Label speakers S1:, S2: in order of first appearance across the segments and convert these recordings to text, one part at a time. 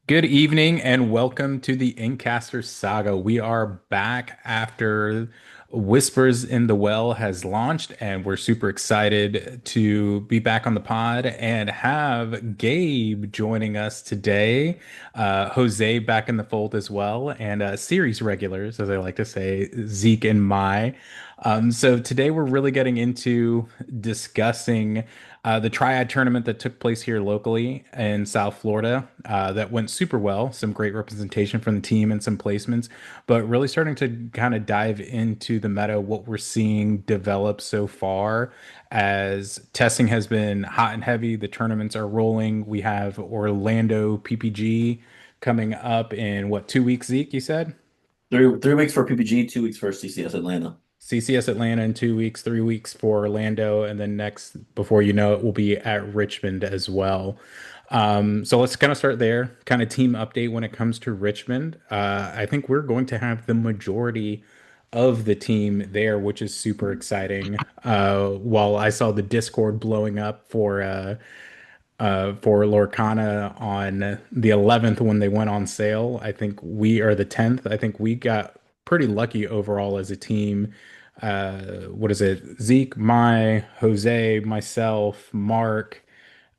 S1: Good evening and welcome to the InkCasters Saga. We are back after Whispers in the Well has launched, and we're super excited to be back on the pod and have Gabe joining us today, Jose back in the fold as well, and series regulars, as I like to say, Zeke and Mai. So today we're really getting into discussing the Triad tournament that took place here locally in South Florida that went super well. Some great representation from the team and some placements, but really starting to kind of dive into the meta, what we're seeing develop so far as testing has been hot and heavy. The tournaments are rolling. We have Orlando PPG coming up in what, 2 weeks, Zeke, you said?
S2: Three weeks for PPG, 2 weeks for CCS Atlanta.
S1: CCS Atlanta in 2 weeks, 3 weeks for Orlando, and then next, before you know it, we'll be at Richmond as well. So let's kind of start there, kind of team update when it comes to Richmond. I think we're going to have the majority of the team there, which is super exciting. While I saw the Discord blowing up for Lorcana on the 11th when they went on sale. I think we are the 10th. I think we got pretty lucky overall as a team. What is it? Zeke, Jose, myself, Mark,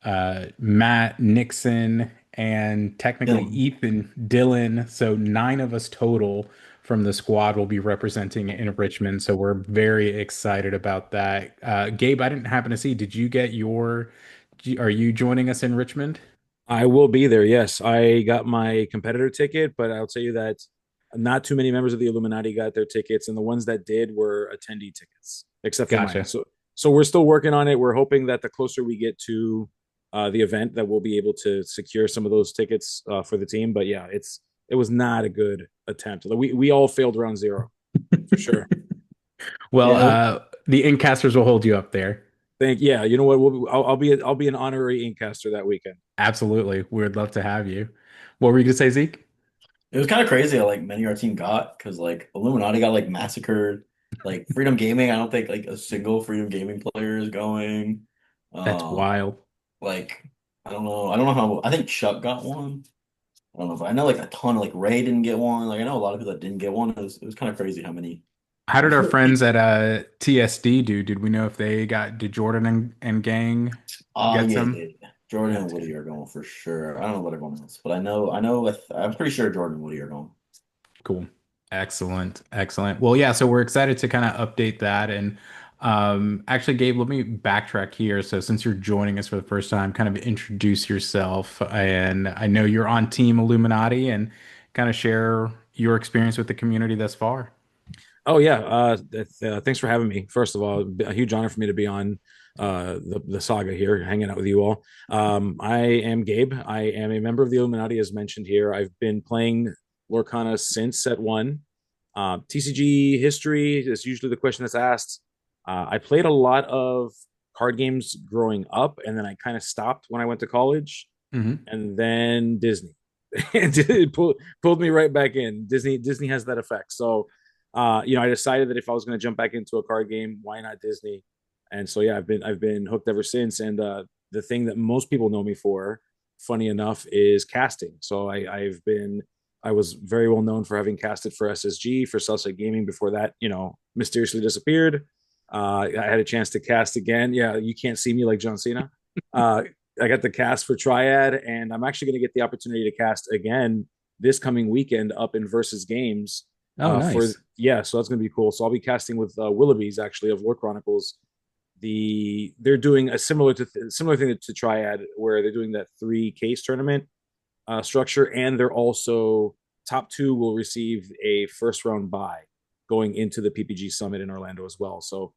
S1: Matt, Nixon, and technically
S2: Dylan.
S1: Ethan, Dylan. So nine of us total from the squad will be representing in Richmond. So we're very excited about that. Gabe, I didn't happen to see. Did you get your? Are you joining us in Richmond?
S3: I will be there. Yes, I got my competitor ticket, but I'll tell you that not too many members of the Illuminati got their tickets, and the ones that did were attendee tickets, except for mine.
S1: Gotcha.
S3: So we're still working on it. We're hoping that the closer we get to the event, that we'll be able to secure some of those tickets for the team. But yeah, it was not a good attempt. We all failed round zero for sure.
S1: Well,
S2: Yeah,
S1: the Incasters will hold you up there.
S3: Yeah, you know what? I'll be an honorary inkcaster that weekend.
S1: Absolutely. We would love to have you. What were you going to say, Zeke?
S2: it was kind of crazy how like many our team got because like Illuminati got like massacred. Like Freedom Gaming, I don't think like a single Freedom Gaming player is going.
S1: That's
S2: Um,
S1: wild.
S2: like I don't know how. I think Chuck got one. I don't know, but I know like a ton of like Ray didn't get one. Like I know a lot of people that didn't get one. It was kind of crazy how many.
S1: How did our friends at TSD do? Did we know if they got, did Jordan and gang get
S2: Yeah,
S1: some?
S2: yeah, yeah. Jordan
S1: Yeah,
S2: and Woody are going for sure. I don't know what everyone else, but I'm pretty sure Jordan and Woody are going.
S1: cool. Excellent. Excellent. Well, yeah, so we're excited to kind of update that. And actually, Gabe, let me backtrack here. So since you're joining us for the first time, kind of introduce yourself. And I know you're on Team Illuminati and kind of share your experience with the community thus far.
S3: Oh yeah, thanks for having me. First of all, a huge honor for me to be on the saga here, hanging out with you all. I am Gabe. I am a member of the Illuminati, as mentioned here. I've been playing Lorcana since set one. TCG history is usually the question that's asked. I played a lot of card games growing up, and then I kind of stopped when I went to college,
S1: Hmm.
S3: and then Disney. And it pulled me right back in. Disney has that effect. So I decided that if I was going to jump back into a card game, why not Disney? And so yeah, I've been hooked ever since. And the thing that most people know me for, funny enough, is casting. So I was very well known for having casted for SSG, for Southside Gaming before that, mysteriously disappeared. I had a chance to cast again. Yeah, you can't see me like John Cena. Uh, I got the cast for Triad, and I'm actually going to get the opportunity to cast again this coming weekend up in Versus Games.
S1: Oh,
S3: For
S1: nice.
S3: Yeah, so that's going to be cool. So I'll be casting with Willoughby's actually of Lore Chronicles. They're doing a similar thing to Triad, where they're doing that three case tournament structure, and they're also top two will receive a first round bye going into the PPG Summit in Orlando as well. So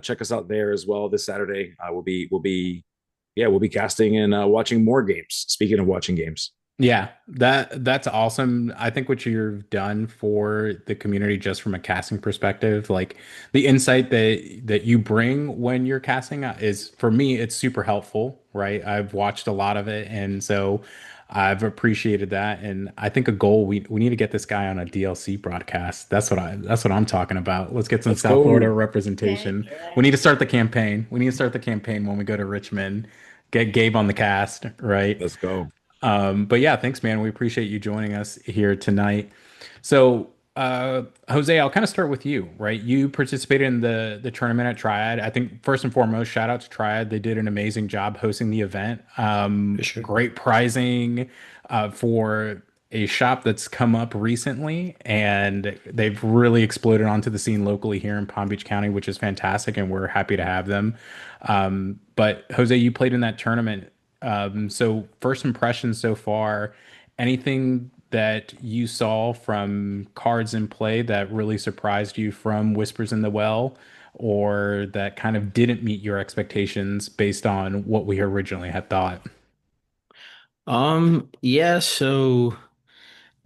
S3: check us out there as well this Saturday. We'll be casting and watching more games. Speaking of watching games,
S1: Yeah, that's awesome. I think what you've done for the community just from a casting perspective, like the insight that you bring when you're casting is for me, it's super helpful, right? I've watched a lot of it and so I've appreciated that. And I think a goal we need to get this guy on a DLC broadcast. That's what I'm talking about. Let's get some
S3: let's
S1: South Florida
S3: go.
S1: representation. We need to start the campaign. We need to start the campaign when we go to Richmond, get Gabe on the cast, right?
S3: Let's go.
S1: But yeah, thanks, man. We appreciate you joining us here tonight. So, Jose, I'll kind of start with you, right? You participated in the tournament at Triad. I think first and foremost, shout out to Triad. They did an amazing job hosting the event.
S4: For sure.
S1: Great pricing for a shop that's come up recently, and they've really exploded onto the scene locally here in Palm Beach County, which is fantastic, and we're happy to have them. But Jose, you played in that tournament. So first impressions so far, anything that you saw from cards in play that really surprised you from Whispers in the Well, or that kind of didn't meet your expectations based on what we originally had thought?
S4: Yeah, so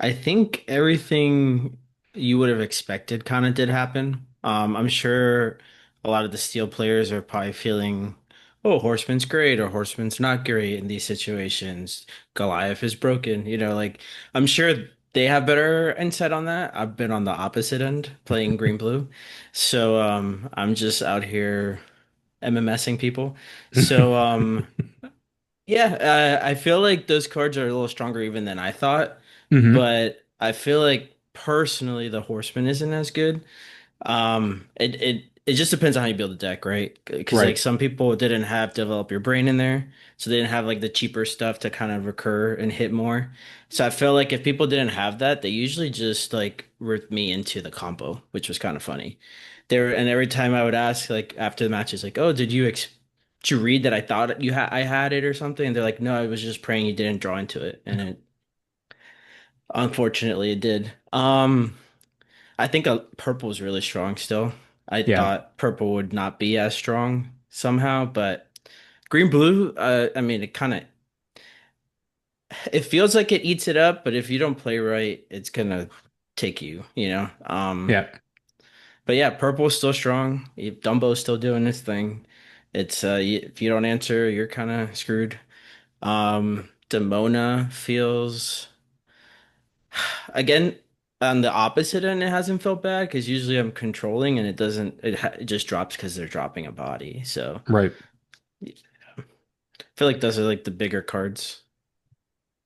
S4: I think everything you would have expected kind of did happen. I'm sure a lot of the steel players are probably feeling, oh, Horseman's great or Horseman's not great in these situations. Goliath is broken, like I'm sure they have better insight on that. I've been on the opposite end playing green blue. So I'm just out here MMSing people. So yeah, I feel like those cards are a little stronger even than I thought,
S1: Hmm.
S4: but I feel like personally the Horseman isn't as good. It just depends on how you build a deck, right? Because like
S1: Right.
S4: some people didn't have develop your brain in there, so they didn't have like the cheaper stuff to kind of recur and hit more. So I feel like if people didn't have that, they usually just like worked me into the combo, which was kind of funny. There and every time I would ask like after the matches, like, oh, did you read that I thought I had it or something? And they're like, no, I was just praying you didn't draw into it, and it unfortunately it did. I think purple is really strong still. I
S1: Yeah.
S4: thought purple would not be as strong somehow, but green blue, I mean, it feels like it eats it up, but if you don't play right, it's gonna take you.
S1: Yeah.
S4: But yeah, purple is still strong. Dumbo's still doing his thing. If you don't answer, you're kind of screwed. Demona feels again on the opposite end. It hasn't felt bad because usually I'm controlling and it doesn't. It just drops because they're dropping a body. So
S1: Right.
S4: I feel like those are like the bigger cards.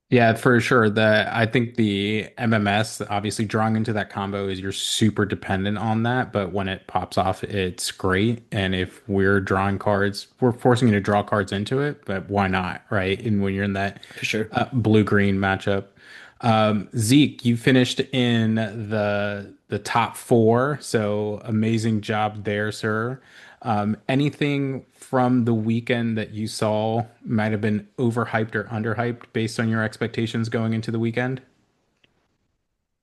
S1: Yeah, for sure. I think the MMS, obviously drawing into that combo is you're super dependent on that, but when it pops off, it's great. And if we're drawing cards, we're forcing you to draw cards into it, but why not, right? And when you're in that
S4: For sure.
S1: blue-green matchup. Zeke, you finished in the top four, so amazing job there, sir. Anything from the weekend that you saw might have been overhyped or underhyped based on your expectations going into the weekend?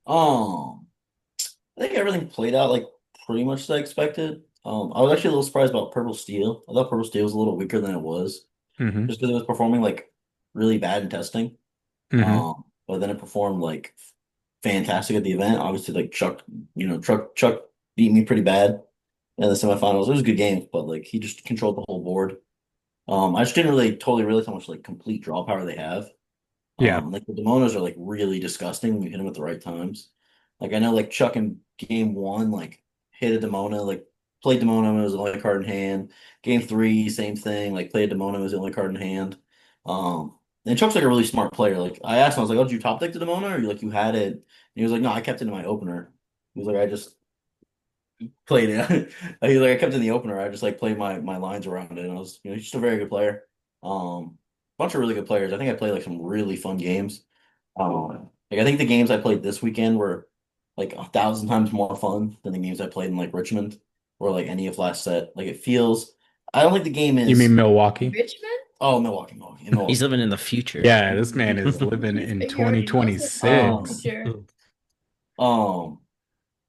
S2: Um, I think everything played out like pretty much as I expected. I was actually a little surprised about Purple Steel. I thought Purple Steel was a little weaker than it was,
S1: Hmm.
S2: just because it was performing like really bad in testing.
S1: Hmm.
S2: But then it performed like fantastic at the event. Obviously, like Chuck beat me pretty bad in the semifinals. It was a good game, but like he just controlled the whole board. I just didn't really totally realize how much like complete draw power they have.
S1: Yeah.
S2: Like the Demonos are like really disgusting when you hit them at the right times. Like I know like Chuck in game one, like hit a Demona, like played Demona, it was the only card in hand. Game three, same thing, like played Demona, it was the only card in hand. And Chuck's like a really smart player. Like I asked him, I was like, "Oh, did you top deck the Demona, or you had it?" And he was like, "No, I kept it in my opener." He was like, "I just played it." He was like, "I kept it in the opener. I just like played my lines around it." And I was, he's just a very good player. Bunch of really good players. I think I played like some really fun games. Like I think the games I played this weekend were like 1,000 times more fun than the games I played in like Richmond or like any of last set. Like it feels. I don't think the game
S1: You mean
S2: is.
S1: Milwaukee?
S5: Richmond?
S2: Oh, Milwaukee, in
S4: He's
S2: Milwaukee.
S4: living in the future.
S1: Yeah, this man is living in
S5: He already knows what's in the
S2: Um,
S1: 2026.
S5: future.
S2: um,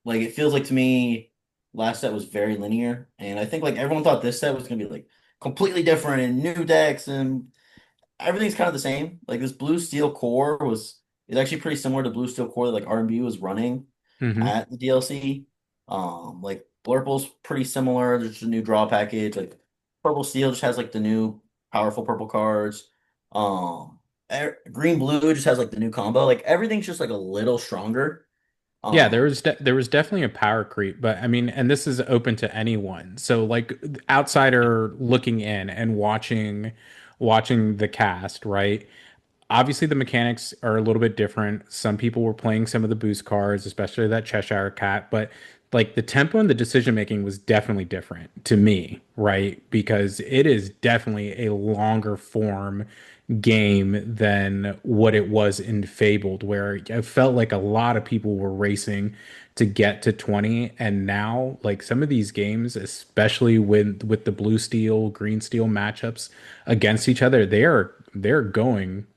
S2: like it feels like to me, last set was very linear, and I think like everyone thought this set was gonna be like completely different and new decks and everything's kind of the same. Like this blue steel core was is actually pretty similar to blue steel core that like R&B was running
S1: Hmm.
S2: at the DLC. Like Blurple's pretty similar. There's just a new draw package. Like Purple Steel just has like the new powerful purple cards. Green Blue just has like the new combo. Like everything's just like a little stronger.
S1: Yeah,
S2: Um,
S1: there was definitely a power creep, but I mean, and this is open to anyone. So like outsider looking in and watching the cast, right? obviously the mechanics are a little bit different. Some people were playing some of the boost cards, especially that Cheshire Cat, but like the tempo and the decision making was definitely different to me, right? Because it is definitely a longer form game than what it was in Fabled, where I felt like a lot of people were racing to get to 20. And now, like some of these games, especially with the blue steel, green steel matchups against each other, they're going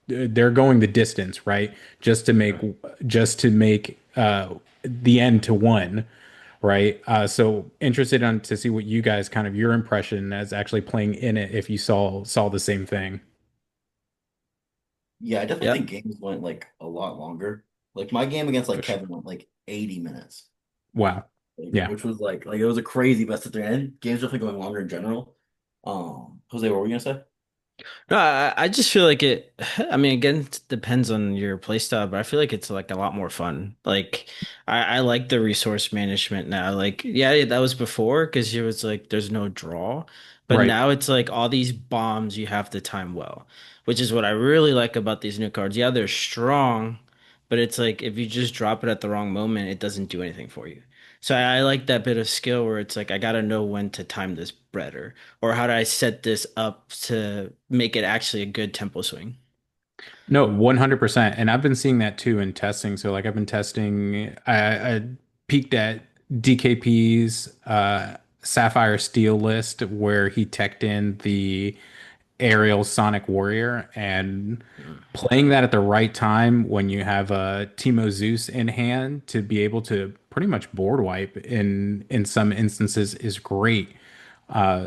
S1: the distance, right? Just to make the end to one, right? So interested on to see what you guys kind of your impression as actually playing in it if you saw the same thing.
S2: Yeah, I definitely
S4: Yep.
S2: think games went like a lot longer. Like my game against like
S1: For sure.
S2: Kevin went like 80 minutes,
S1: Wow.
S2: like,
S1: Yeah.
S2: which was like it was a crazy best of three. And games definitely going longer in general. Jose, what were we gonna say?
S4: No, I just feel like it. I mean, again, it depends on your play style, but I feel like it's like a lot more fun. Like, I like the resource management now. Like, yeah, that was before because it was like there's no draw, but
S1: Right.
S4: now it's like all these bombs you have to time well, which is what I really like about these new cards. Yeah, they're strong, but it's like if you just drop it at the wrong moment, it doesn't do anything for you. So I like that bit of skill where it's like I gotta know when to time this better or how do I set this up to make it actually a good tempo swing?
S1: No, 100%. And I've been seeing that too in testing. So like I've been testing, I peeked at DKP's Sapphire Steel list where he teched in the aerial Sonic Warrior and
S4: Mm.
S1: playing that at the right time when you have a Timo Zeus in hand to be able to pretty much board wipe in some instances is great.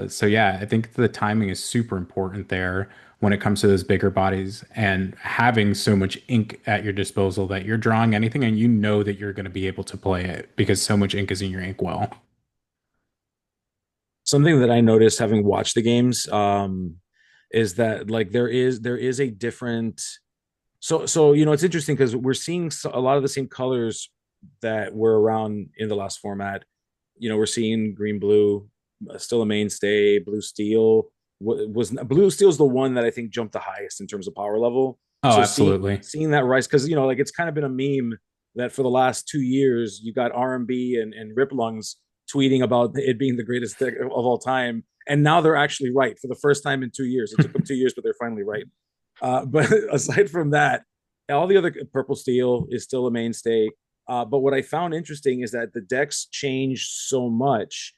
S1: So yeah, I think the timing is super important there when it comes to those bigger bodies and having so much ink at your disposal that you're drawing anything and you know that you're going to be able to play it because so much ink is in your ink well.
S3: Something that I noticed having watched the games is that like there is a different so it's interesting because we're seeing a lot of the same colors that were around in the last format. We're seeing green blue still a mainstay. Blue steel was blue steel is the one that I think jumped the highest in terms of power level.
S1: Oh,
S3: So seeing
S1: absolutely.
S3: seeing that rise because like it's kind of been a meme that for the last 2 years you got RMB and Rip Lungs tweeting about it being the greatest deck of all time, and now they're actually right for the first time in 2 years. It took them 2 years, but they're finally right. But aside from that, all the other purple steel is still a mainstay. But what I found interesting is that the decks change so much,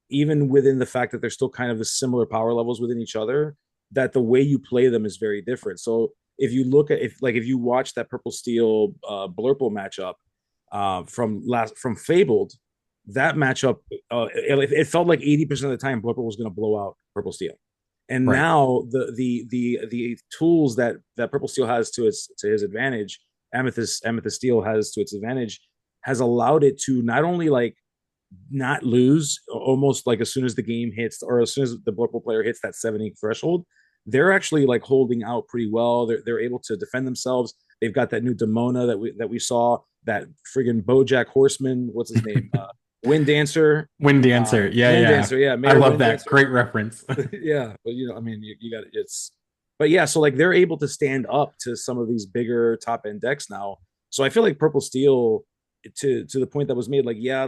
S3: even within the fact that they're still kind of the similar power levels within each other, that the way you play them is very different. So if you look at if you watch that purple steel Blurple matchup from Fabled, that matchup it felt like 80% of the time Blurple was going to blow out purple steel. And
S1: Right.
S3: now the tools that Purple Steel has to his advantage, Amethyst Steel has to its advantage, has allowed it to not only like not lose almost like as soon as the game hits or as soon as the Purple player hits that 70 threshold, they're actually like holding out pretty well. They're able to defend themselves. They've got that new Demona that we saw, that friggin' BoJack Horseman, what's his name? Wind Dancer.
S1: Wind Dancer. Yeah,
S3: Wind
S1: yeah.
S3: Dancer, yeah,
S1: I
S3: Mayor
S1: love
S3: Wind
S1: that.
S3: Dancer.
S1: Great reference.
S3: Yeah, but I mean, you got it's, but yeah, so like they're able to stand up to some of these bigger top end decks now. So I feel like Purple Steel, to the point that was made, like yeah,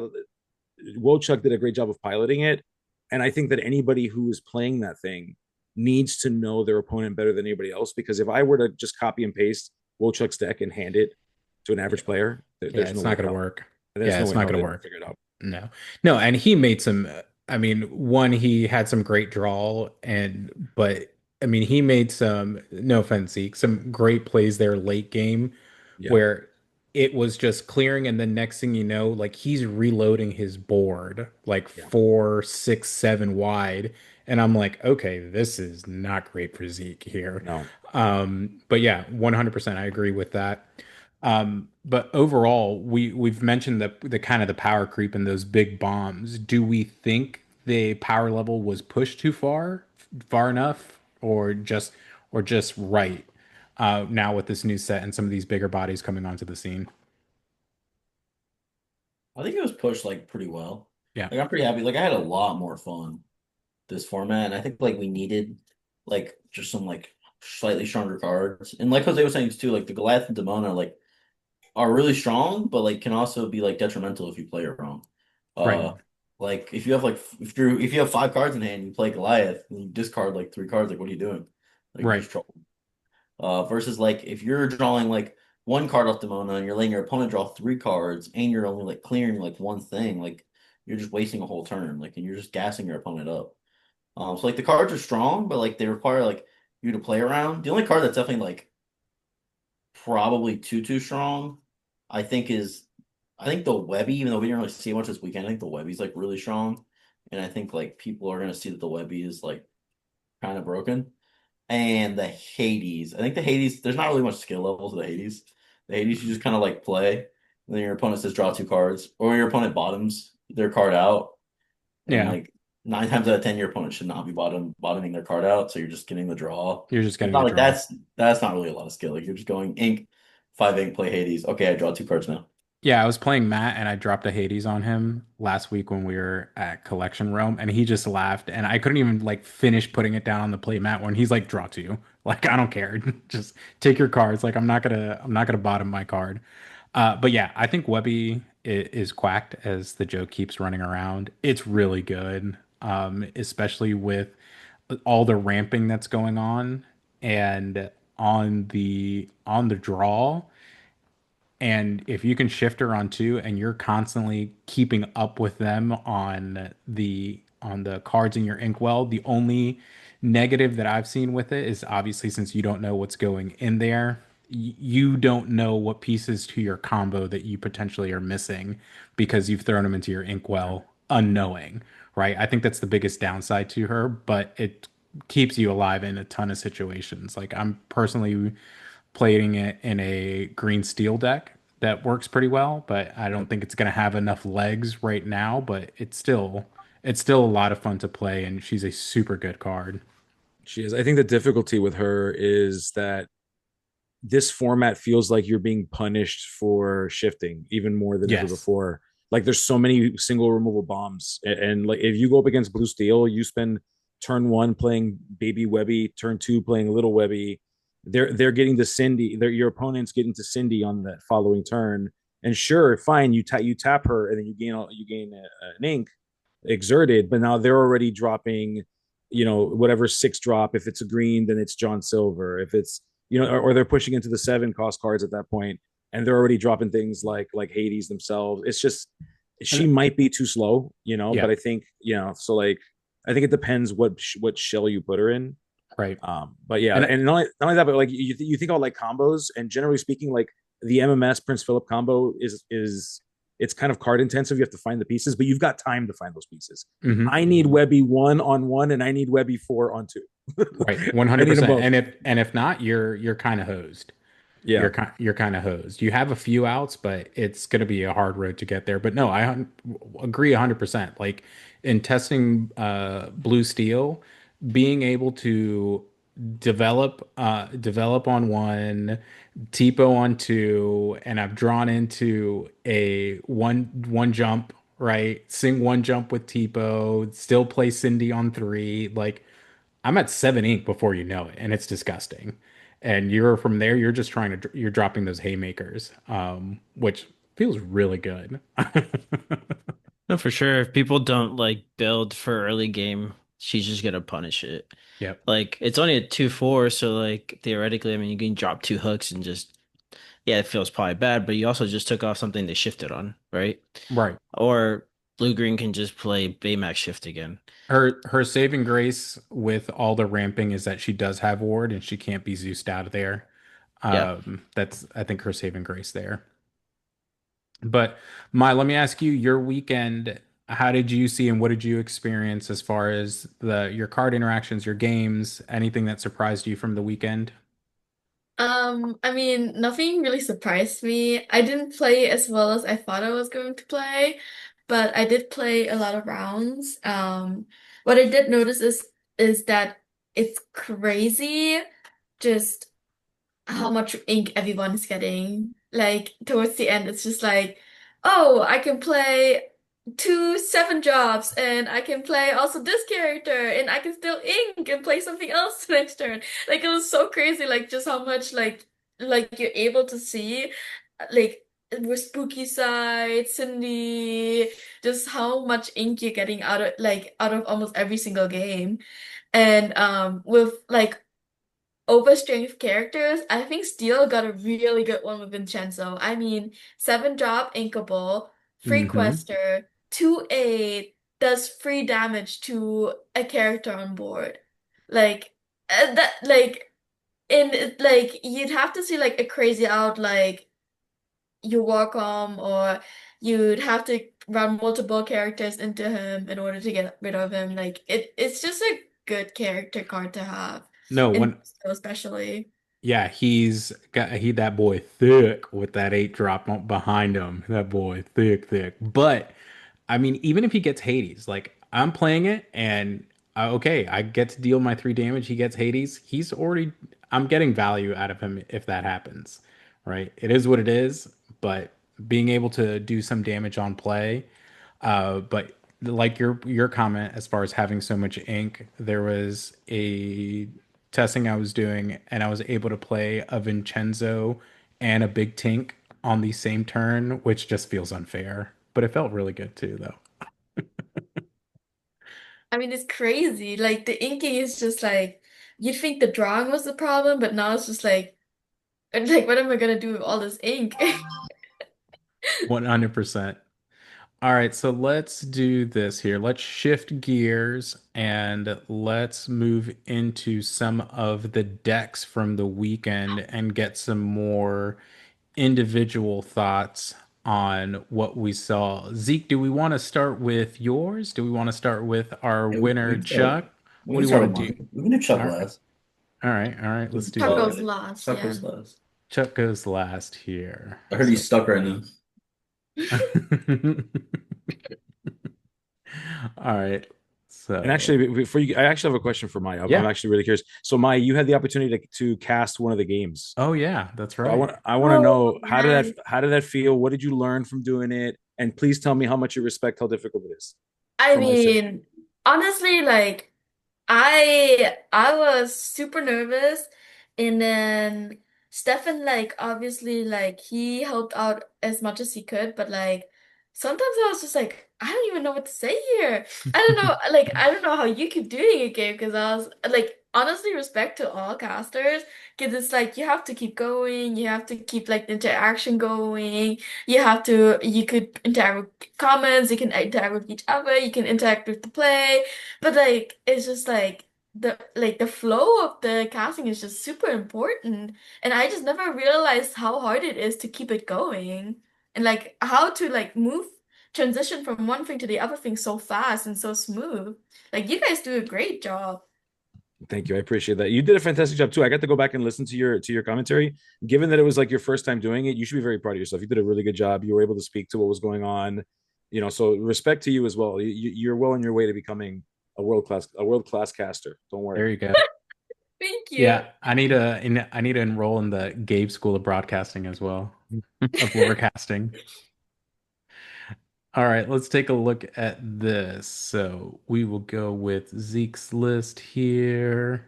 S3: Wochuk did a great job of piloting it, and I think that anybody who is playing that thing needs to know their opponent better than anybody else. Because if I were to just copy and paste Wochuk's deck and hand it to an average
S2: Yeah.
S3: player,
S1: Yeah,
S3: there's no
S1: it's
S3: way
S1: not
S3: in
S1: going to
S3: hell.
S1: work.
S3: There's
S1: Yeah,
S3: no
S1: it's
S3: way in
S1: not
S3: hell
S1: going to
S3: they don't
S1: work.
S3: figure it out.
S1: No, no, and he made some. I mean, one, he had some great draw, but I mean, he made some. No offense, Zeke, some great plays there late game,
S3: Yeah,
S1: where it was just clearing, and the next thing you know, like he's reloading his board like
S3: yeah,
S1: 4, 6, 7 wide, and I'm like, okay, this is not great for Zeke here.
S3: no.
S1: But yeah, 100%, I agree with that. But overall, we've mentioned the kind of the power creep and those big bombs. Do we think the power level was pushed too far enough, or just right? Now with this new set and some of these bigger bodies coming onto the scene.
S2: I think it was pushed like pretty well.
S1: Yeah.
S2: Like I'm pretty happy. Like I had a lot more fun this format, and I think like we needed like just some like slightly stronger cards. And like Jose was saying too, like the Goliath and Demona are really strong, but like can also be like detrimental if you play it wrong.
S1: Right.
S2: Uh, like if you have 5 cards in hand, you play Goliath and you discard like 3 cards. Like what are you doing? Like you're
S1: Right.
S2: just trolling. Versus like if you're drawing like 1 card off Demona and you're letting your opponent draw 3 cards and you're only like clearing like one thing, like you're just wasting a whole turn. Like and you're just gassing your opponent up. So like the cards are strong, but like they require like you to play around. The only card that's definitely like probably too strong, I think is I think the Webby, even though we didn't really see much this weekend, I think the Webby's like really strong. And I think like people are gonna see that the Webby is like kind of broken. And the Hades. I think the Hades, there's not really much skill level to the Hades. The Hades you just kind of like play, and then your opponent says draw 2 cards, or your opponent bottoms their card out, and
S1: Yeah.
S2: like 9 times out of 10 your opponent should not be bottoming their card out, so you're just getting the draw.
S1: You're just
S2: It's
S1: getting
S2: not
S1: the
S2: like
S1: draw.
S2: that's not really a lot of skill. Like you're just going ink, 5 ink, play Hades. Okay, I draw 2 cards now.
S1: Yeah, I was playing Matt and I dropped a Hades on him last week when we were at Collection Realm and he just laughed and I couldn't even like finish putting it down on the play mat when he's like draw two. Like I don't care. Just take your cards. Like I'm not gonna bottom my card. But yeah, I think Webby is quacked as the joke keeps running around. It's really good. Especially with all the ramping that's going on and on the draw. And if you can shift her on two and you're constantly keeping up with them on the cards in your inkwell, the only negative that I've seen with it is obviously since you don't know what's going in there, you don't know what pieces to your combo that you potentially are missing because you've thrown them into your inkwell unknowing, right? I think that's the biggest downside to her, but it keeps you alive in a ton of situations. Like I'm personally playing it in a green steel deck that works pretty well, but I don't
S3: Yep.
S1: think it's going to have enough legs right now, but it's still a lot of fun to play and she's a super good card.
S3: She is. I think the difficulty with her is that this format feels like you're being punished for shifting even more than ever
S1: Yes.
S3: before. Like there's so many single removal bombs, and like if you go up against blue steel, you spend turn one playing baby Webby, turn two playing little Webby. They're getting to Cindy. Your opponent's getting to Cindy on that following turn, and sure, fine, you tap her, and then you gain an ink exerted, but now they're already dropping, whatever 6 drop. If it's a green, then it's John Silver. If it's or they're pushing into the 7 cost cards at that point, and they're already dropping things like Hades themselves. It's just she
S1: And
S3: might be too slow,
S1: yeah,
S3: but I think so like I think it depends what shell you put her in.
S1: right.
S3: But yeah,
S1: And
S3: and not only that, but like you think about like combos, and generally speaking, like the MMS Prince Philip combo is it's kind of card intensive. You have to find the pieces, but you've got time to find those pieces.
S1: mhm,
S3: I need Webby 1 on 1, and I need Webby 4 on 2.
S1: right,
S3: I need them
S1: 100%.
S3: both.
S1: And if not, you're kind of hosed.
S3: Yeah,
S1: You're kind of hosed. You have a few outs, but it's going to be a hard road to get there. But no, agree 100%. Like in testing blue steel, being able to develop on one, TPO on two, and I've drawn into a one jump, right? Sing one jump with TPO, still play Cindy on three. Like I'm at 7 ink before you know it, and it's disgusting. And you're from there, you're just you're dropping those haymakers, which feels really good.
S4: No, for sure. If people don't like build for early game, she's just gonna punish it.
S1: Yep.
S4: Like it's only a 2/4, so like theoretically, I mean you can drop 2 hooks and just yeah, it feels probably bad, but you also just took off something they shifted on, right?
S1: Right.
S4: Or blue green can just play Baymax shift again.
S1: Her saving grace with all the ramping is that she does have ward and she can't be Zeused out of there.
S4: Yeah.
S1: That's I think her saving grace there. But let me ask you, your weekend, how did you see and what did you experience as far as the your card interactions, your games, anything that surprised you from the weekend?
S5: I mean, nothing really surprised me. I didn't play as well as I thought I was going to play, but I did play a lot of rounds. What I did notice is that it's crazy just how much ink everyone is getting. Like towards the end, it's just like, oh, I can play. two 7 jobs and I can play also this character and I can still ink and play something else next turn. Like it was so crazy, like just how much like you're able to see like with spooky side, Cindy, just how much ink you're getting out of almost every single game. And with like overstrength characters, I think Steel got a really good one with Vincenzo. I mean, 7 drop Inkable, free
S1: Hmm.
S5: quester, 2/8 does free damage to a character on board. Like that like you'd have to see like a crazy out like you Wacom or you'd have to run multiple characters into him in order to get rid of him. Like it's just a good character card to have
S1: No,
S5: in
S1: when
S5: especially.
S1: yeah, he that boy thick with that 8 drop behind him. That boy thick, thick. But I mean, even if he gets Hades, like I'm playing it and okay, I get to deal my 3 damage. He gets Hades. I'm getting value out of him if that happens, right? It is what it is, but being able to do some damage on play, but like your comment as far as having so much ink, there was a testing I was doing, and I was able to play a Vincenzo and a Big Tink on the same turn, which just feels unfair. But it felt really good too, though.
S5: I mean, it's crazy. Like the inking is just like you think the drawing was the problem, but now it's just like what am I gonna do with all this ink?
S1: 100%. All right, so let's do this here. Let's shift gears and let's move into some of the decks from the weekend and get some more individual thoughts on what we saw. Zeke, do we want to start with yours? Do we want to start with our
S2: Yeah,
S1: winner, Chuck?
S2: we
S1: What do
S2: can
S1: you
S2: start
S1: want
S2: with
S1: to do?
S2: mine. We can do Chuck
S1: All right,
S2: last.
S1: all right. Let's do
S5: Chuck
S1: that.
S5: goes last,
S2: Chuck
S5: yeah.
S2: goes last.
S1: Chuck goes last here.
S2: I heard
S1: So,
S2: he's stuck right now.
S1: all right.
S3: And
S1: So,
S3: actually, before you, I actually have a question for Maya. I'm
S1: yeah.
S3: actually really curious. So, Maya, you had the opportunity to cast one of the games.
S1: Oh, yeah, that's
S3: So
S1: right.
S3: I want to
S5: Oh,
S3: know
S5: nice.
S3: how did that feel? What did you learn from doing it? And please tell me how much you respect how difficult it is,
S5: I
S3: for my sake.
S5: mean, honestly, like I was super nervous and then Stefan like obviously like he helped out as much as he could, but like sometimes I was just like I don't even know what to say here. I don't know like I don't know how you keep doing it, Gabe, because I was like honestly respect to all casters because it's like you have to keep going, you have to keep like the interaction going, you could interact with comments, you can interact with each other, you can interact with the play. But like it's just like the flow of the casting is just super important. And I just never realized how hard it is to keep it going. And like how to like move transition from one thing to the other thing so fast and so smooth. Like you guys do a great job.
S3: Thank you. I appreciate that. You did a fantastic job too. I got to go back and listen to your commentary. Given that it was like your first time doing it, you should be very proud of yourself. You did a really good job. You were able to speak to what was going on. You know, so respect to you as well. You're well on your way to becoming a world class caster. Don't worry.
S1: There you go.
S5: Thank you.
S1: Yeah, I need to enroll in the Gabe School of Broadcasting as well, of lorecasting. All right, let's take a look at this. So we will go with Zeke's list here.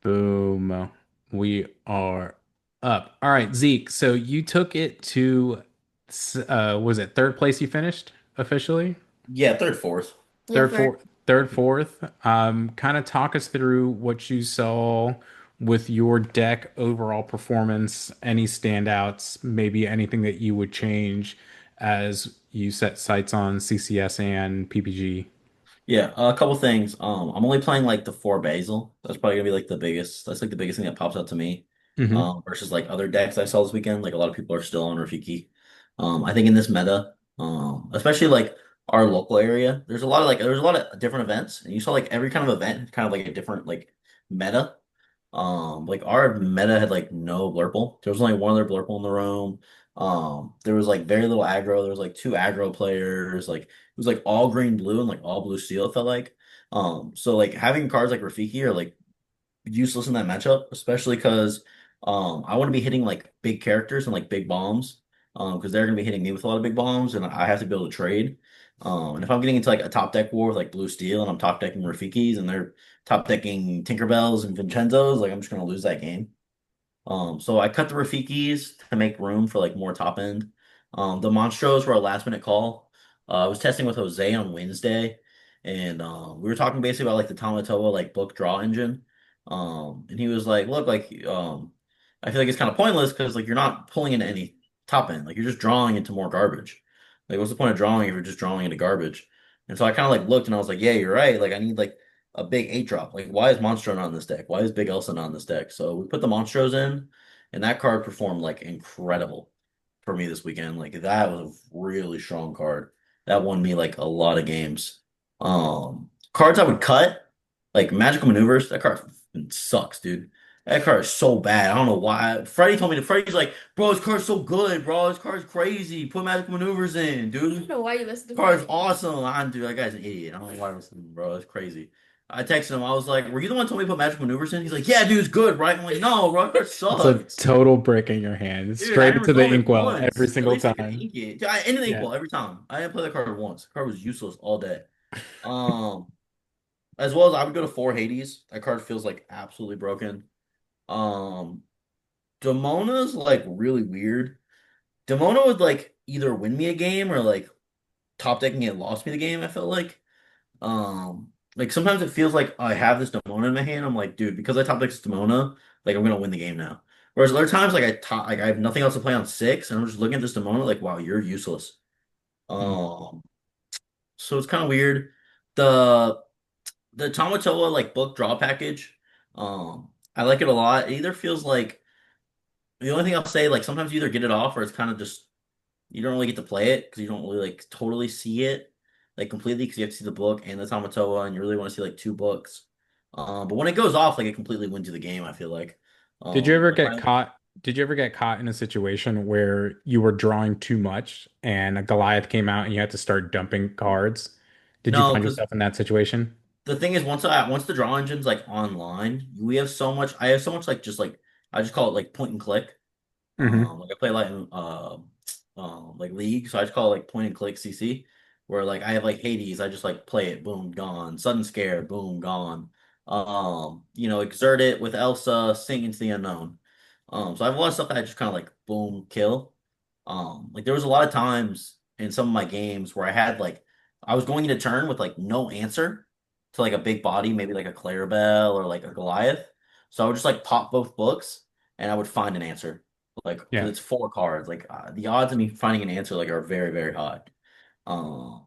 S1: Boom. We are up. All right, Zeke. So you took it to, was it third place you finished officially?
S2: Yeah, third, fourth.
S5: Yeah, for
S1: Third, fourth. Kind of talk us through what you saw with your deck overall performance, any standouts, maybe anything that you would change as you set sights on CCS and PPG.
S2: Yeah, a couple things. I'm only playing like the four basil. That's probably gonna be like the biggest. That's like the biggest thing that pops out to me.
S1: Hmm.
S2: Versus like other decks I saw this weekend. Like a lot of people are still on Rafiki. I think in this meta, especially like our local area, there's a lot of different events, and you saw like every kind of event, kind of like a different like meta. Like our meta had like no blurple. There was only one other blurple in the room. There was like very little aggro. There was like two aggro players. Like it was like all green blue and like all blue steel, it felt like. So like having cards like Rafiki are like useless in that matchup, especially because I want to be hitting like big characters and like big bombs. because they're gonna be hitting me with a lot of big bombs, and I have to be able to trade. And if I'm getting into like a top deck war with like blue steel, and I'm top decking Rafikis, and they're top decking Tinkerbells and Vincenzos, like I'm just gonna lose that game. So I cut the Rafikis to make room for like more top end. The Monstros were a last minute call. I was testing with Jose on Wednesday, and we were talking basically about like the Tamatoa like book draw engine. And he was like, "Look, like I feel like it's kind of pointless because like you're not pulling into any top end. Like you're just drawing into more garbage. Like what's the point of drawing if you're just drawing into garbage?" And so I kind of like looked and I was like, "Yeah, you're right. Like I need like a big 8 drop. Like, why is Monstro not on this deck? Why is Big Elsa not on this deck?" So we put the Monstros in, and that card performed like incredible for me this weekend. Like that was a really strong card. That won me like a lot of games. Cards I would cut, like Magical Maneuvers, that card sucks, dude. That card is so bad. I don't know why. Freddie told me that Freddie's like, bro, this card's so good, bro. This card's crazy. Put Magical Maneuvers in,
S5: I don't
S2: dude.
S5: know why you listen to
S2: Car's
S5: Freddie.
S2: awesome. Dude, that guy's an idiot. I don't know why I was listening, bro. That's crazy. I texted him. I was like, "Were you the one who told me to put magic maneuvers in?" He's like, "Yeah, dude, it's good, right?" I'm like, "No, bro, that
S1: It's a
S2: sucks,
S1: total brick in your hand. It's
S2: dude. I
S1: straight
S2: never
S1: into the
S2: drove it
S1: inkwell every
S2: once. At
S1: single
S2: least I could
S1: time.
S2: ink it. Dude, I ended the
S1: Yeah.
S2: inkwell every time. I didn't play the card once. The card was useless all day. Um, as well as I would go to four Hades. That card feels like absolutely broken. Um, Demona's like really weird. Demona would like either win me a game or like top decking it lost me the game. I felt like sometimes it feels like I have this Demona in my hand. I'm like, dude, because I top deck this Demona, like I'm gonna win the game now. Whereas other times, like I have nothing else to play on 6, and I'm just looking at this Demona, like, wow, you're useless.
S1: Mm.
S2: Um, so it's kind of weird. The the Tamatoa like book draw package, I like it a lot. It either feels like the only thing I'll say, like sometimes you either get it off or it's kind of just you don't really get to play it because you don't really like totally see it like completely because you have to see the book and the Tamatoa and you really want to see like 2 books. But when it goes off, like it completely wins you the game, I feel like.
S1: Did you ever
S2: Like
S1: get caught? Did you ever get caught in a situation where you were drawing too much and a Goliath came out and you had to start dumping cards? Did you
S2: no,
S1: find
S2: because
S1: yourself in that situation?
S2: the thing is once the draw engine's like online, we have so much I have so much like just like I just call it like point and click.
S1: Hmm.
S2: Like I play like League, so I just call it like point and click CC, where like I have like Hades, I just like play it, boom, gone. Sudden Scare, boom, gone. Exert it with Elsa, sing into the unknown. So I have a lot of stuff that I just kind of like boom, kill. Like there was a lot of times in some of my games where I had like I was going into turn with like no answer to like a big body, maybe like a Clarabelle or like a Goliath. So I would just like pop both books and I would find an answer. Like, because
S1: Yeah.
S2: it's 4 cards. Like, the odds of me finding an answer like are very, very high. Um,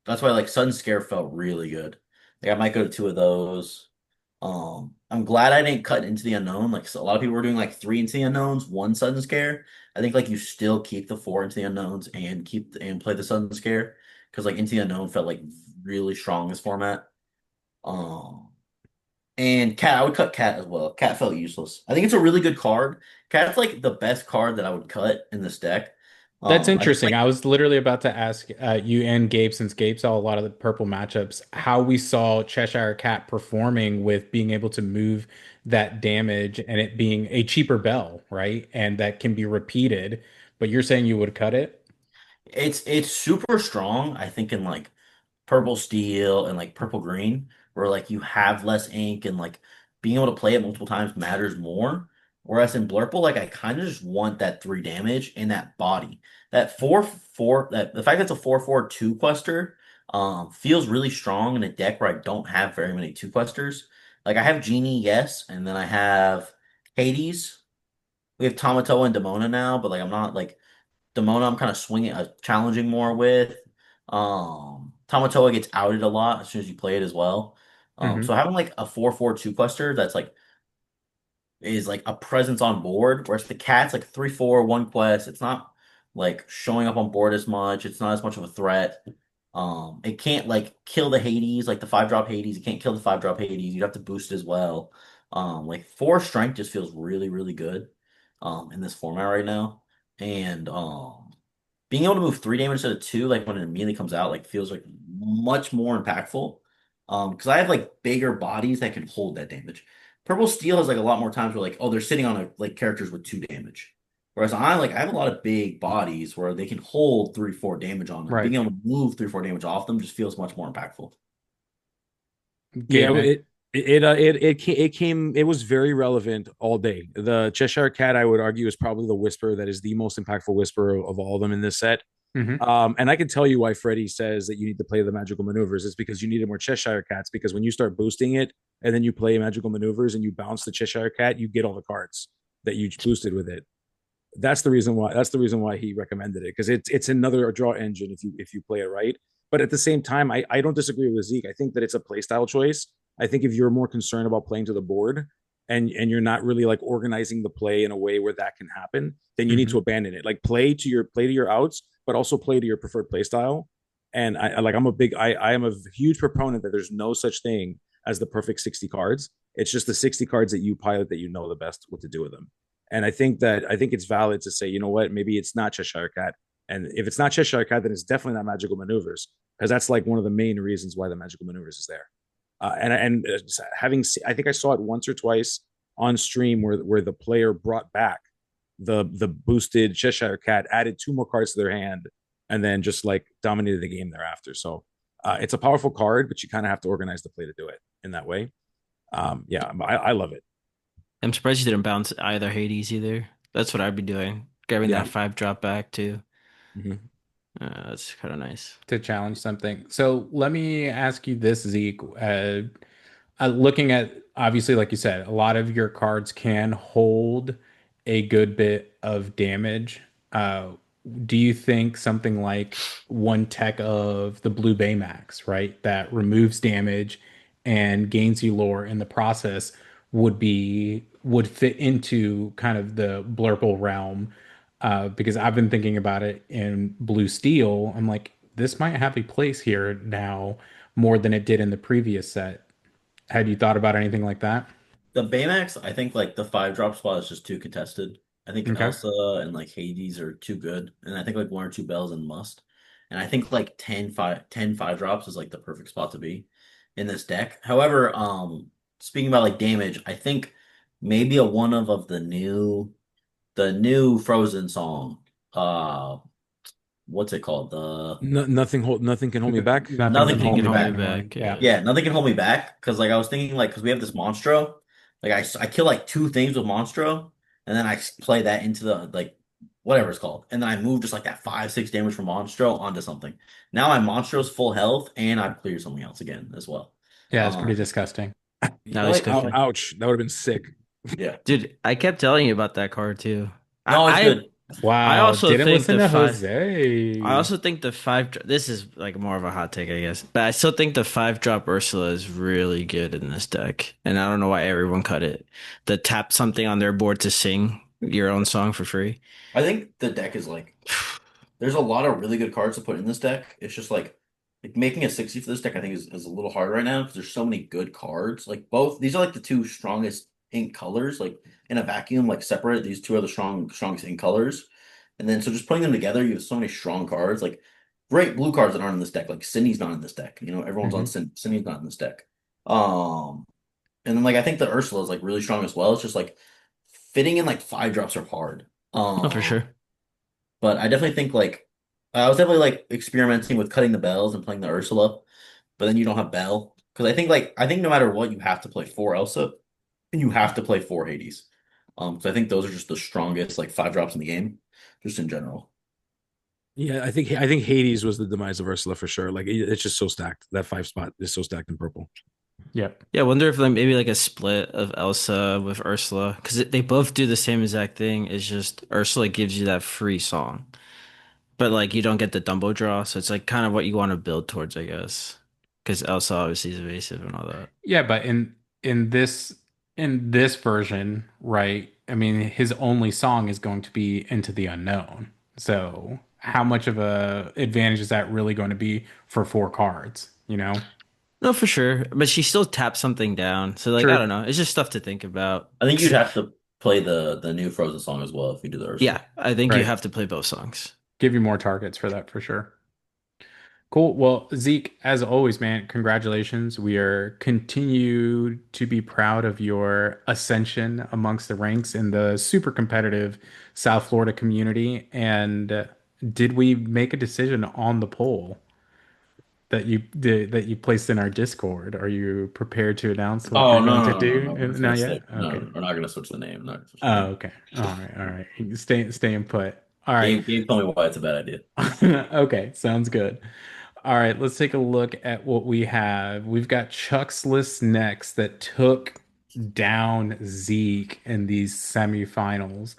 S2: that's why like Sudden Scare felt really good. Like, I might go to 2 of those. I'm glad I didn't cut into the unknown. Like, so a lot of people were doing like 3 into the unknowns, 1 Sudden Scare. I think like you still keep the 4 into the unknowns and and play the Sudden Scare because like into the unknown felt like really strong this format. Um, and Cat, I would cut Cat as well. Cat felt useless. I think it's a really good card. Cat's like the best card that I would cut in this deck.
S1: That's
S2: I think
S1: interesting.
S2: like
S1: I was literally about to ask you and Gabe, since Gabe saw a lot of the purple matchups, how we saw Cheshire Cat performing with being able to move that damage and it being a cheaper bell, right? And that can be repeated. But you're saying you would cut it?
S2: it's super strong. I think in like purple steel and like purple green, where like you have less ink and like being able to play it multiple times matters more. Whereas in Blurple, like I kind of just want that 3 damage in that body. That 4/4, that the fact that it's a 4/4 quester feels really strong in a deck where I don't have very many 2 questers. Like I have Genie, yes, and then I have Hades. We have Tamatoa and Demona now, but like I'm not like Demona, I'm kind of swinging, challenging more with. Tamatoa gets outed a lot as soon as you play it as well. So
S1: Hmm.
S2: having like a 4/4 quester that's like is like a presence on board, whereas the cat's like 3/4 1 quest. It's not like showing up on board as much. It's not as much of a threat. It can't like kill the Hades, like the 5-drop Hades. It can't kill the 5-drop Hades. You'd have to boost as well. Like 4 strength just feels really, really good. In this format right now. And being able to move 3 damage instead of 2, like when it immediately comes out, like feels like much more impactful. Because I have like bigger bodies that can hold that damage. Purple Steel has like a lot more times where like, oh, they're sitting on like characters with 2 damage. Whereas I have a lot of big bodies where they can hold 3-4 damage on them.
S1: Right.
S2: Being able to move 3-4 damage off them just feels much more impactful.
S3: Yeah,
S1: Gabe,
S3: it was very relevant all day. The Cheshire Cat, I would argue, is probably the whisper that is the most impactful whisper of all of them in this set.
S1: mhm.
S3: And I can tell you why Freddie says that you need to play the magical maneuvers. It's because you needed more Cheshire Cats. Because when you start boosting it and then you play magical maneuvers and you bounce the Cheshire Cat, you get all the cards that you boosted with it. That's the reason why. That's the reason why he recommended it, because it's another draw engine if you play it right. But at the same time, I don't disagree with Zeke. I think that it's a playstyle choice. I think if you're more concerned about playing to the board and you're not really like organizing the play in a way where that can happen, then you need
S1: Mhm.
S3: to abandon it. Like play to your outs, but also play to your preferred play style. And I am a huge proponent that there's no such thing as the perfect 60 cards. It's just the 60 cards that you pilot that you know the best what to do with them. And I think it's valid to say, you know what, maybe it's not Cheshire Cat. And if it's not Cheshire Cat, then it's definitely not Magical Maneuvers, because that's like one of the main reasons why the Magical Maneuvers is there. And having, I think I saw it once or twice on stream where the player brought back the boosted Cheshire Cat, added 2 more cards to their hand, and then just like dominated the game thereafter. So it's a powerful card, but you kind of have to organize the play to do it in that way. Yeah, I love it.
S4: I'm surprised you didn't bounce either Hades either. That's what I'd be doing. Grabbing
S3: Yeah.
S4: that 5 drop back too.
S3: Mhm.
S4: That's kind of nice.
S1: To challenge something. So let me ask you this, Zeke. Looking at, obviously, like you said, a lot of your cards can hold a good bit of damage. Uh, do you think something like one tech of the Blue Baymax, right, that removes damage and gains you lore in the process would fit into kind of the Blurple realm? Because I've been thinking about it in Blue Steel. I'm like, this might have a place here now more than it did in the previous set. Had you thought about anything like that?
S2: The Baymax, I think like the 5-drop spot is just too contested. I think
S1: Okay.
S2: Elsa and like Hades are too good. And I think like 1 or 2 bells and must. And I think like 10 5 drops is like the perfect spot to be in this deck. However, speaking about like damage, I think maybe a one of the new Frozen song. Uh what's it called? The
S3: No, nothing can hold me back.
S1: Nothing
S2: Nothing
S1: can
S2: Can
S1: hold
S2: Hold
S4: Nothing
S1: me
S2: Me
S4: can hold
S1: back
S4: me
S2: Back.
S1: anymore.
S4: back.
S1: Yeah.
S2: Yeah, nothing can hold me back because like I was thinking like because we have this Monstro, like I kill like 2 things with Monstro, and then I play that into the like whatever it's called, and then I move just like that 5-6 damage from Monstro onto something. Now my Monstro's full health, and I clear something else again as well.
S1: Yeah, it's pretty
S2: Um,
S1: disgusting.
S4: Now he's
S2: like I
S4: cooking.
S2: like
S3: Ouch, that would have been sick.
S2: yeah,
S4: Dude, I kept telling you about that card too.
S2: no, it's
S4: I
S2: good.
S4: I
S1: Wow,
S4: also
S1: didn't
S4: think
S1: listen
S4: the
S1: to
S4: five. I
S1: Jose.
S4: also think the this is like more of a hot take, I guess. But I still think the 5 drop Ursula is really good in this deck. And I don't know why everyone cut it. The tap something on their board to sing your own song for free.
S2: I think the deck is like there's a lot of really good cards to put in this deck. It's just like making a 60 for this deck, I think is a little hard right now because there's so many good cards. Like both these are like the 2 strongest ink colors. Like in a vacuum, like separate, these 2 are the strongest ink colors. And then so just putting them together, you have so many strong cards. Like great blue cards that aren't in this deck. Like Cindy's not in this deck. You know, everyone's on
S1: Mhm.
S2: Cindy's not in this deck. Um and then like I think the Ursula is like really strong as well. It's just like fitting in like 5 drops are hard.
S4: Oh, for sure.
S2: But I definitely think like I was definitely like experimenting with cutting the bells and playing the Ursula, but then you don't have Bell because I think no matter what you have to play 4 Elsa and you have to play 4 Hades. So I think those are just the strongest like 5 drops in the game, just in general.
S3: Yeah, I think Hades was the demise of Ursula for sure. Like it's just so stacked. That 5 spot is so stacked in purple.
S1: Yep.
S4: Yeah, I wonder if like maybe like a split of Elsa with Ursula because they both do the same exact thing. It's just Ursula gives you that free song, but like you don't get the Dumbo draw, so it's like kind of what you want to build towards, I guess. Because Elsa obviously is evasive and all that.
S1: Yeah, but in this in this version, right? I mean, his only song is going to be Into the Unknown. So, how much of a advantage is that really going to be for 4 cards, you know?
S4: No, for sure. But she still taps something down. So like I
S1: True.
S4: don't know. It's just stuff to think about.
S2: I think you'd have to play the new Frozen song as well if you do the Ursula.
S4: Yeah, I think you
S1: Right.
S4: have to play both songs.
S1: Give you more targets for that for sure. Cool. Well, Zeke, as always, man, congratulations. We are continue to be proud of your ascension amongst the ranks in the super competitive South Florida community. And did we make a decision on the poll that you did that you placed in our Discord? Are you prepared to announce what you're
S2: Oh
S1: going
S2: no,
S1: to
S2: no, no, no,
S1: do?
S2: no. We're just gonna
S1: Not yet?
S2: stay. No,
S1: Okay.
S2: no, we're not gonna switch the name. We're not gonna switch the
S1: Oh,
S2: name.
S1: okay. All right. All right. Stay in put. All right.
S2: Gabe told me why it's a bad idea.
S1: Okay, sounds good. All right, let's take a look at what we have. We've got Chuck's list next that took down Zeke in these semifinals.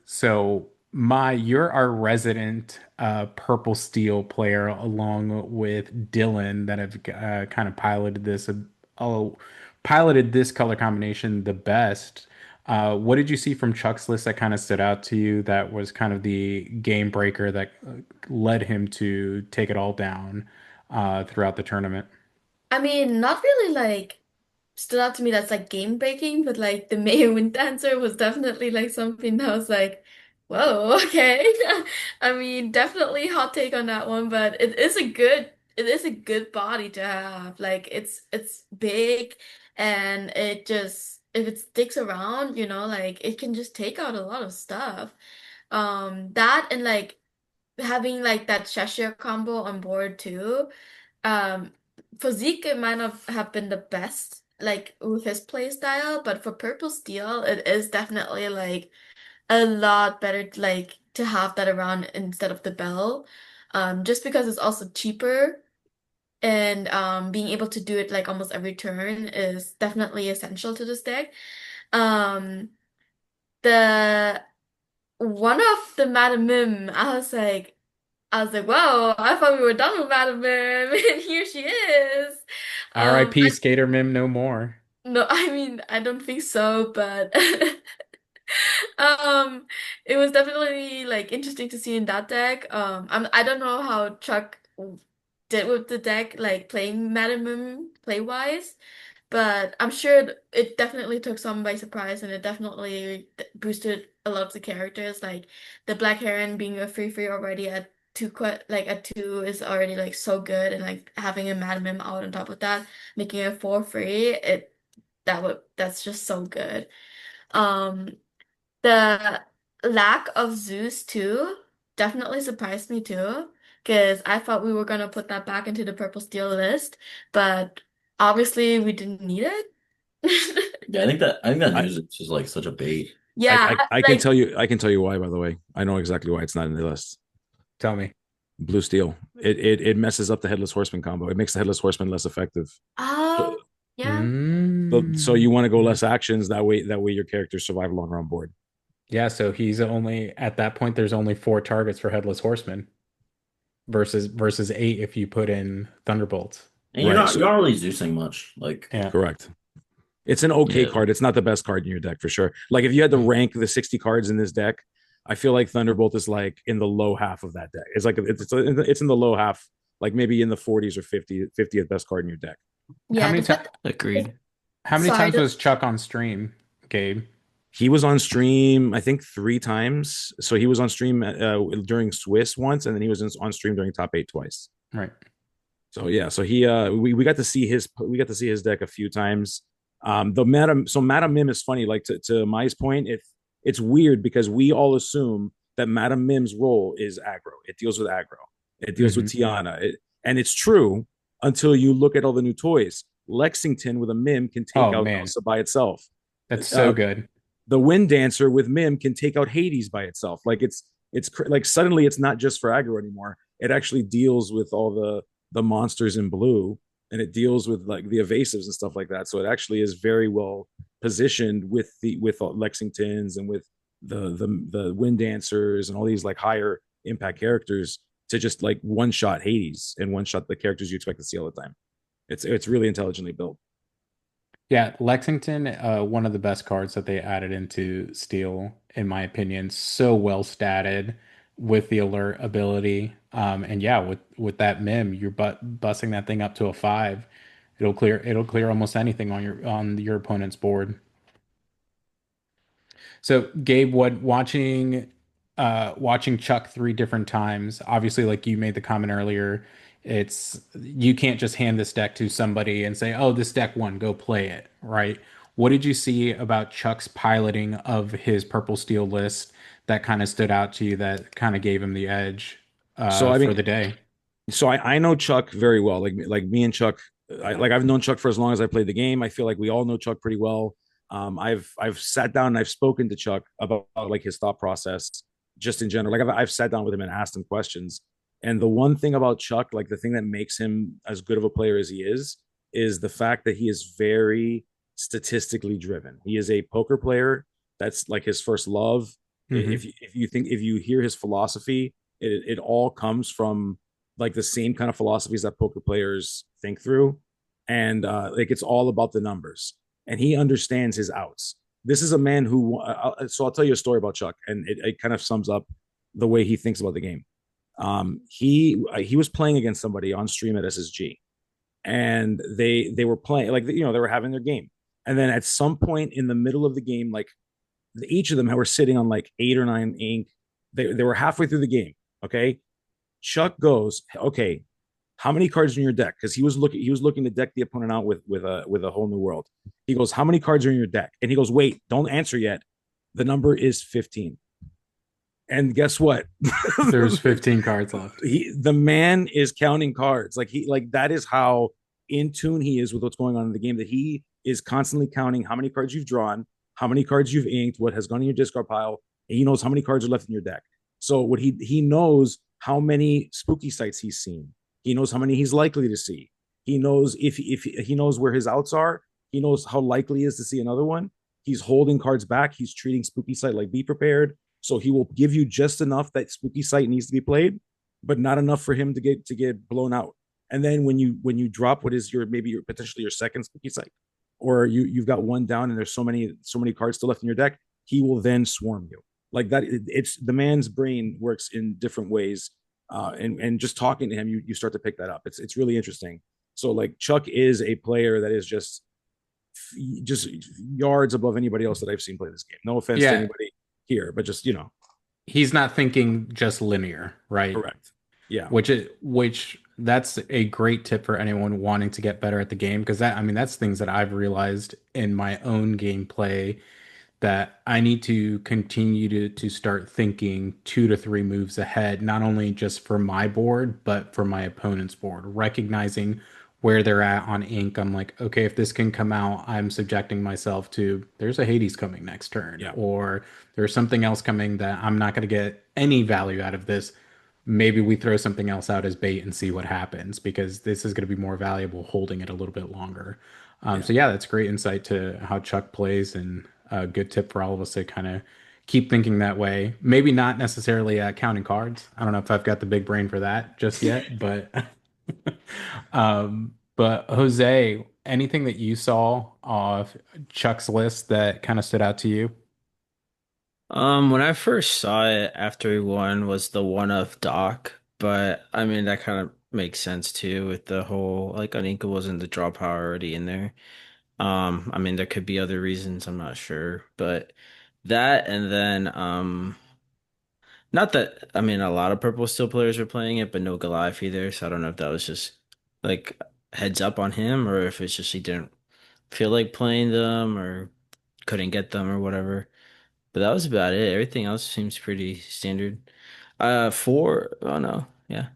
S1: So you're our resident purple steel player, along with Dylan, that have kind of uh, piloted this color combination the best. What did you see from Chuck's list that kind of stood out to you that was kind of the game breaker that led him to take it all down throughout the tournament?
S5: I mean, not really like stood out to me that's like game breaking, but like the Mayo Wind Dancer was definitely like something that was like, whoa, okay. I mean, definitely hot take on that one, but it is a good body to have. Like it's big and it just if it sticks around, like it can just take out a lot of stuff. That and like having like that Cheshire combo on board too. Um, for Zeke, it might not have been the best, like with his play style, but for Purple Steel, it is definitely like a lot better, like to have that around instead of the bell. Just because it's also cheaper and being able to do it like almost every turn is definitely essential to this deck. Um, the one of the Madam Mim, I was like, whoa, I thought we were done with Madam Mim, and here she is.
S1: R.I.P. Skater Mim no more.
S5: No, I mean, I don't think so, but um, it was definitely like interesting to see in that deck. I don't know how Chuck did with the deck, like playing Madam Mim play wise, but I'm sure it definitely took some by surprise, and it definitely boosted a lot of the characters. Like the Black Heron being a free free already at two, like at two is already like so good, and like having a Madam Mim out on top of that, making it 4 free, that's just so good. Um, the lack of Zeus too definitely surprised me too, because I thought we were gonna put that back into the purple steel list, but obviously we didn't need it.
S2: Yeah, I think that
S3: I,
S2: news is just like such a bait.
S5: Yeah,
S3: I can
S5: like
S3: tell you, I can tell you why, by the way. I know exactly why it's not in the list.
S1: Tell me.
S3: Blue steel. It messes up the headless horseman combo. It makes the headless horseman less effective. So,
S5: oh yeah.
S3: so you want to go less actions that way your characters survive longer on board.
S1: Yeah, so he's only at that point there's only four targets for Headless Horseman versus eight if you put in Thunderbolts.
S2: And
S3: Right.
S2: you're not really Zeusing much. Like
S1: Yeah.
S3: Correct. It's an okay
S2: yeah.
S3: card. It's not the best card in your deck for sure. Like if you had to rank the 60 cards in this deck, I feel like Thunderbolt is like in the low half of that deck. It's like it's in the low half, like maybe in the 40s or 50th best card in your deck.
S1: How
S5: Yeah,
S1: many times
S5: it's-
S6: Agreed.
S1: how many
S5: sorry,
S1: times was Chuck on stream, Gabe?
S3: He was on stream, I think 3 times. So he was on stream during Swiss once, and then he was on stream during top eight twice.
S1: Right.
S3: So yeah, so we got to see his deck a few times. The Madam Mim is funny. Like to Mai's point, it's weird because we all assume that Madam Mim's role is aggro. It deals with aggro. It deals with Tiana, and it's true until you look at all the new toys. Lexington with a Mim can take
S1: Oh
S3: out
S1: man,
S3: Elsa by itself.
S1: that's so
S3: Uh,
S1: good.
S3: the Wind Dancer with Mim can take out Hades by itself. Like it's like suddenly it's not just for aggro anymore. It actually deals with all the monsters in blue, and it deals with like the evasives and stuff like that. So it actually is very well positioned with Lexingtons and with the Wind Dancers and all these like higher impact characters to just like one shot Hades and one shot the characters you expect to see all the time. It's really intelligently built.
S1: Yeah, Lexington, one of the best cards that they added into Steel, in my opinion. So well statted with the alert ability. And yeah, with that Mim, you're busting that thing up to a five. It'll clear almost anything on your opponent's board. So Gabe, what watching watching Chuck 3 different times. Obviously, like you made the comment earlier, it's you can't just hand this deck to somebody and say, "Oh, this deck won, go play it," right? What did you see about Chuck's piloting of his purple steel list that kind of stood out to you that kind of gave him the edge
S3: So I
S1: for
S3: mean,
S1: the day?
S3: so I know Chuck very well. Like me and Chuck, I've known Chuck for as long as I played the game. I feel like we all know Chuck pretty well. I've sat down and I've spoken to Chuck about like his thought process, just in general. Like I've sat down with him and asked him questions. And the one thing about Chuck, like the thing that makes him as good of a player as he is the fact that he is very statistically driven. He is a poker player. That's like his first love.
S1: Hmm.
S3: If you hear his philosophy, it all comes from like the same kind of philosophies that poker players think through, and like it's all about the numbers, and he understands his outs. This is a man who so I'll tell you a story about Chuck, and it kind of sums up the way he thinks about the game. He was playing against somebody on stream at SSG, and they were playing like they were having their game, and then at some point in the middle of the game, like each of them were sitting on like 8 or 9 ink. They were halfway through the game. Okay, Chuck goes, okay, how many cards are in your deck? Because he was looking to deck the opponent out with a whole new world. He goes, how many cards are in your deck? And he goes, wait, don't answer yet. The number is 15. And guess what?
S1: There's 15 cards left.
S3: The man is counting cards. Like that is how in tune he is with what's going on in the game. That he is constantly counting how many cards you've drawn, how many cards you've inked, what has gone in your discard pile, and he knows how many cards are left in your deck. So what he knows how many spooky sites he's seen. He knows how many he's likely to see. He knows if he knows where his outs are. He knows how likely he is to see another one. He's holding cards back. He's treating spooky site like be prepared. So he will give you just enough that spooky site needs to be played, but not enough for him to get blown out. And then when you drop what is your maybe your potentially your second spooky site, or you've got one down and there's so many cards still left in your deck, he will then swarm you like that. It's the man's brain works in different ways, and just talking to him, you start to pick that up. It's really interesting. So like Chuck is a player that is just yards above anybody else that I've seen play this game. No offense to
S1: Yeah,
S3: anybody here, but just
S1: he's not thinking just linear, right?
S3: correct. Yeah,
S1: Which that's a great tip for anyone wanting to get better at the game because that I mean that's things that I've realized in my own gameplay that I need to continue to start thinking 2 to 3 moves ahead, not only just for my board, but for my opponent's board, recognizing where they're at on ink. I'm like, okay, if this can come out, I'm subjecting myself to there's a Hades coming next turn,
S3: yeah,
S1: or there's something else coming that I'm not going to get any value out of this. Maybe we throw something else out as bait and see what happens because this is going to be more valuable holding it a little bit longer.
S3: yeah.
S1: So yeah, that's great insight to how Chuck plays and a good tip for all of us to kind of keep thinking that way. Maybe not necessarily counting cards. I don't know if I've got the big brain for that just yet, but but Jose, anything that you saw of Chuck's list that kind of stood out to you?
S4: When I first saw it after he won was the one of Doc, but I mean that kind of makes sense too with the whole like Aninka wasn't the draw power already in there. I mean there could be other reasons, I'm not sure, but that and then not that I mean a lot of purple steel players were playing it, but no Goliath either, so I don't know if that was just like heads up on him or if it's just he didn't feel like playing them or couldn't get them or whatever. But that was about it. Everything else seems pretty standard. Oh no, yeah.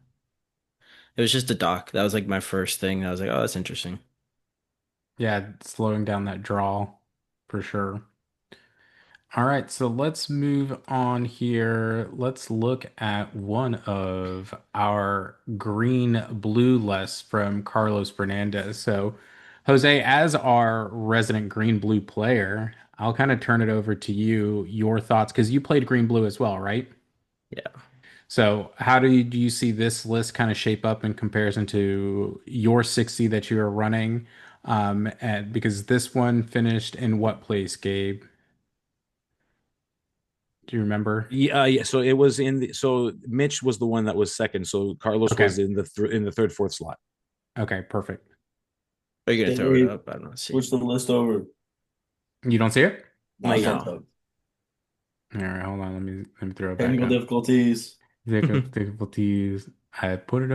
S4: It was just a doc. That was like my first thing. I was like, oh, that's interesting.
S1: Yeah, slowing down that draw for sure. All right, so let's move on here. Let's look at one of our green blue lists from Carlos Fernandez. So, Jose, as our resident green blue player, I'll kind of turn it over to you, your thoughts, because you played green blue as well, right?
S4: Yeah.
S1: So, how do you see this list kind of shape up in comparison to your 60 that you are running? And because this one finished in what place, Gabe? Do you remember?
S3: Yeah. So it was so Mitch was the one that was second. So Carlos
S1: Okay.
S3: was in the third, fourth slot.
S1: Okay, perfect.
S4: Are you gonna throw it
S2: They
S4: up? I don't see.
S2: switched the list over.
S1: You don't see it?
S2: Now
S3: Not
S2: it's
S3: yet.
S2: on
S4: No.
S2: top.
S1: All right, hold on. Let me throw it back
S2: Technical
S1: up.
S2: difficulties.
S1: Difficulties. I put it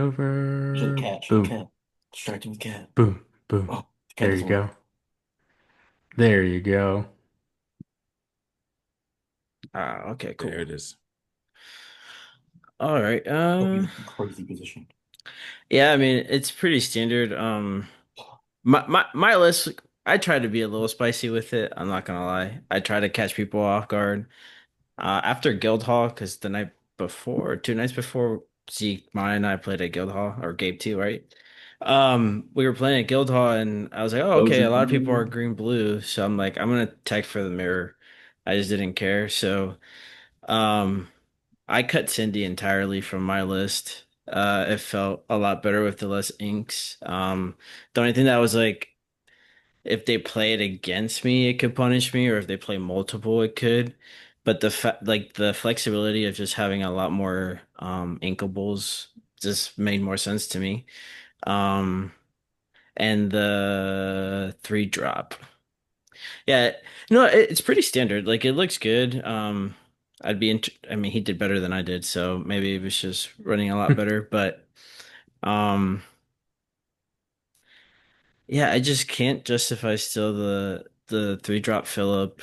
S2: Should
S1: over.
S2: cat, should
S1: Boom,
S2: cat. Distracted with cat.
S1: boom, boom.
S2: Oh, the cat
S1: There you
S2: doesn't work.
S1: go. There you go.
S4: Ah, okay,
S3: There
S4: cool.
S3: it is.
S4: All right.
S2: Put me in a crazy position.
S4: Yeah, I mean, it's pretty standard. My list, I try to be a little spicy with it. I'm not gonna lie. I try to catch people off guard. After Guildhall, because the night before, 2 nights before, Zeke, mine, and I played at Guildhall, or Gabe too, right? We were playing at Guildhall, and I was like, oh, okay, a lot of people are
S2: OG.
S4: green blue, so I'm like, I'm gonna tech for the mirror. I just didn't care, so um, I cut Cindy entirely from my list. It felt a lot better with the less inks. The only thing that was like, if they play it against me, it could punish me, or if they play multiple, it could. But like the flexibility of just having a lot more inkables just made more sense to me. Um, and the three drop. Yeah, no, it's pretty standard. Like it looks good. I mean, he did better than I did, so maybe it was just running a lot better. But um, yeah, I just can't justify still the three drop Phillip.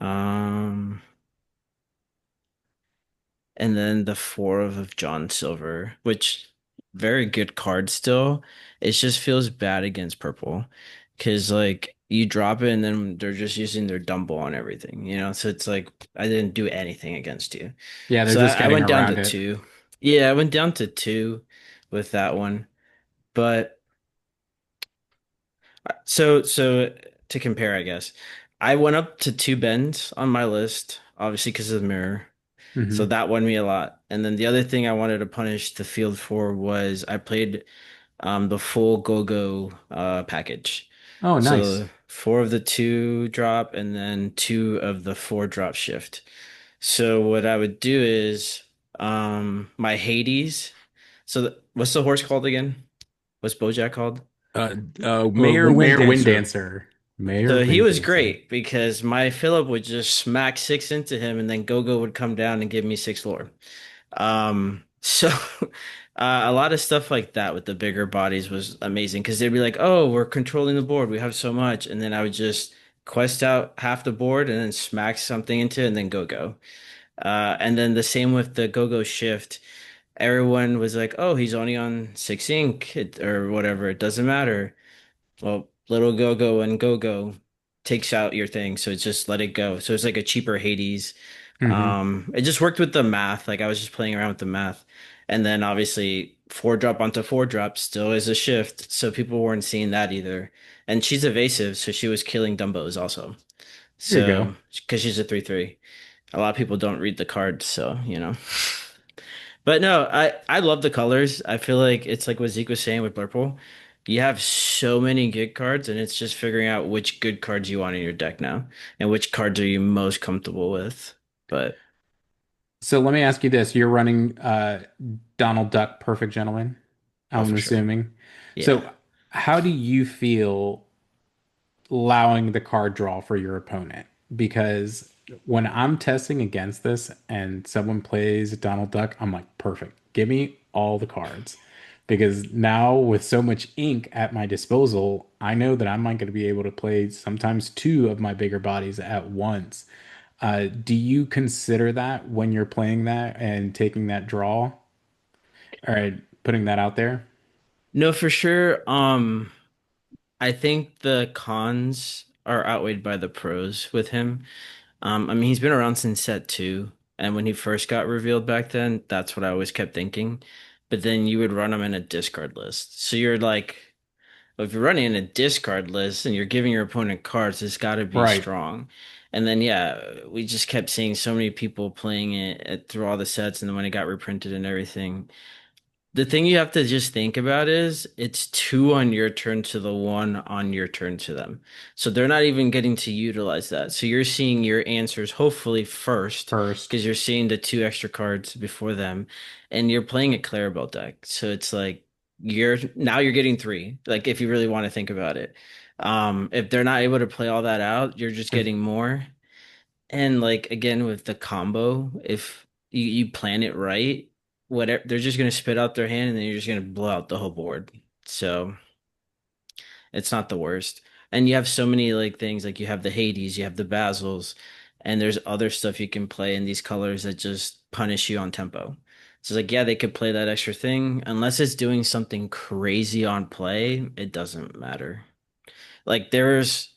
S4: Um, and then the four of John Silver, which very good card still. It just feels bad against purple because like you drop it and then they're just using their Dumble on everything, you know? So it's like I didn't do anything against you.
S1: Yeah, they're
S4: So
S1: just
S4: I
S1: getting
S4: went down to
S1: around it.
S4: two. Yeah, I went down to two with that one. But so to compare, I guess, I went up to two bends on my list, obviously because of the mirror. So
S1: Hmm.
S4: that won me a lot. And then the other thing I wanted to punish the field for was I played the full go-go package.
S1: Oh, nice.
S4: So four of the two drop and then two of the four drop shift. So what I would do is my Hades. So what's the horse called again? What's Bojack called?
S3: Mayor Wind
S1: Mayor Wind
S3: Dancer.
S1: Dancer. Mayor
S4: So he
S1: Wind
S4: was
S1: Dancer.
S4: great because my Phillip would just smack six into him and then Gogo would come down and give me six lore. So a lot of stuff like that with the bigger bodies was amazing because they'd be like, "Oh, we're controlling the board. We have so much," and then I would just quest out half the board and then smack something into it and then go go. And then the same with the go go shift. Everyone was like, "Oh, he's only on six ink or whatever. It doesn't matter." Well, little go go and go go takes out your thing, so it's just let it go. So it's like a cheaper Hades.
S1: Hmm.
S4: It just worked with the math. Like I was just playing around with the math. And then obviously four drop onto four drop still is a shift, so people weren't seeing that either. And she's evasive, so she was killing Dumbos also.
S1: There you go.
S4: So because she's a 3/3. A lot of people don't read the cards, so you know. But no, I love the colors. I feel like it's like what Zeke was saying with purple. You have so many good cards, and it's just figuring out which good cards you want in your deck now, and which cards are you most comfortable with. But
S1: So let me ask you this. You're running Donald Duck Perfect Gentleman,
S4: oh,
S1: I'm
S4: for sure.
S1: assuming.
S4: Yeah.
S1: So how do you feel allowing the card draw for your opponent? Because when I'm testing against this and someone plays Donald Duck, I'm like, perfect. Give me all the cards. Because now with so much ink at my disposal, I know that I'm not going to be able to play sometimes two of my bigger bodies at once. Do you consider that when you're playing that and taking that draw? All right, putting that out there.
S4: No, for sure. I think the cons are outweighed by the pros with him. I mean, he's been around since set two, and when he first got revealed back then, that's what I always kept thinking. But then you would run him in a discard list. So you're like, well, if you're running in a discard list and you're giving your opponent cards, it's got to be
S1: Right.
S4: strong. And then, yeah, we just kept seeing so many people playing it through all the sets, and then when it got reprinted and everything. The thing you have to just think about is it's two on your turn to the one on your turn to them. So they're not even getting to utilize that. So you're seeing your answers hopefully first
S1: First.
S4: because you're seeing the two extra cards before them and you're playing a Clarabelle deck. So it's like you're getting three, like if you really want to think about it. If they're not able to play all that out, you're just
S1: If
S4: getting more. And like again with the combo, if you plan it right, whatever they're just gonna spit out their hand and then you're just gonna blow out the whole board. So it's not the worst. And you have so many like things like you have the Hades, you have the Basils, and there's other stuff you can play in these colors that just punish you on tempo. So it's like, yeah, they could play that extra thing. Unless it's doing something crazy on play, it doesn't matter. Like there's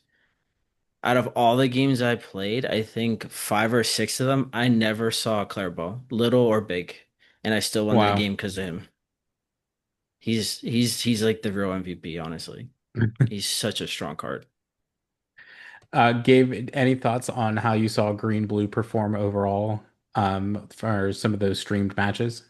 S4: out of all the games I played, I think five or six of them, I never saw a Clairbow, little or big. And I still won that
S1: Wow.
S4: game because of him. He's like the real MVP, honestly. He's such a strong card.
S1: Gabe, any thoughts on how you saw Green Blue perform overall for some of those streamed matches?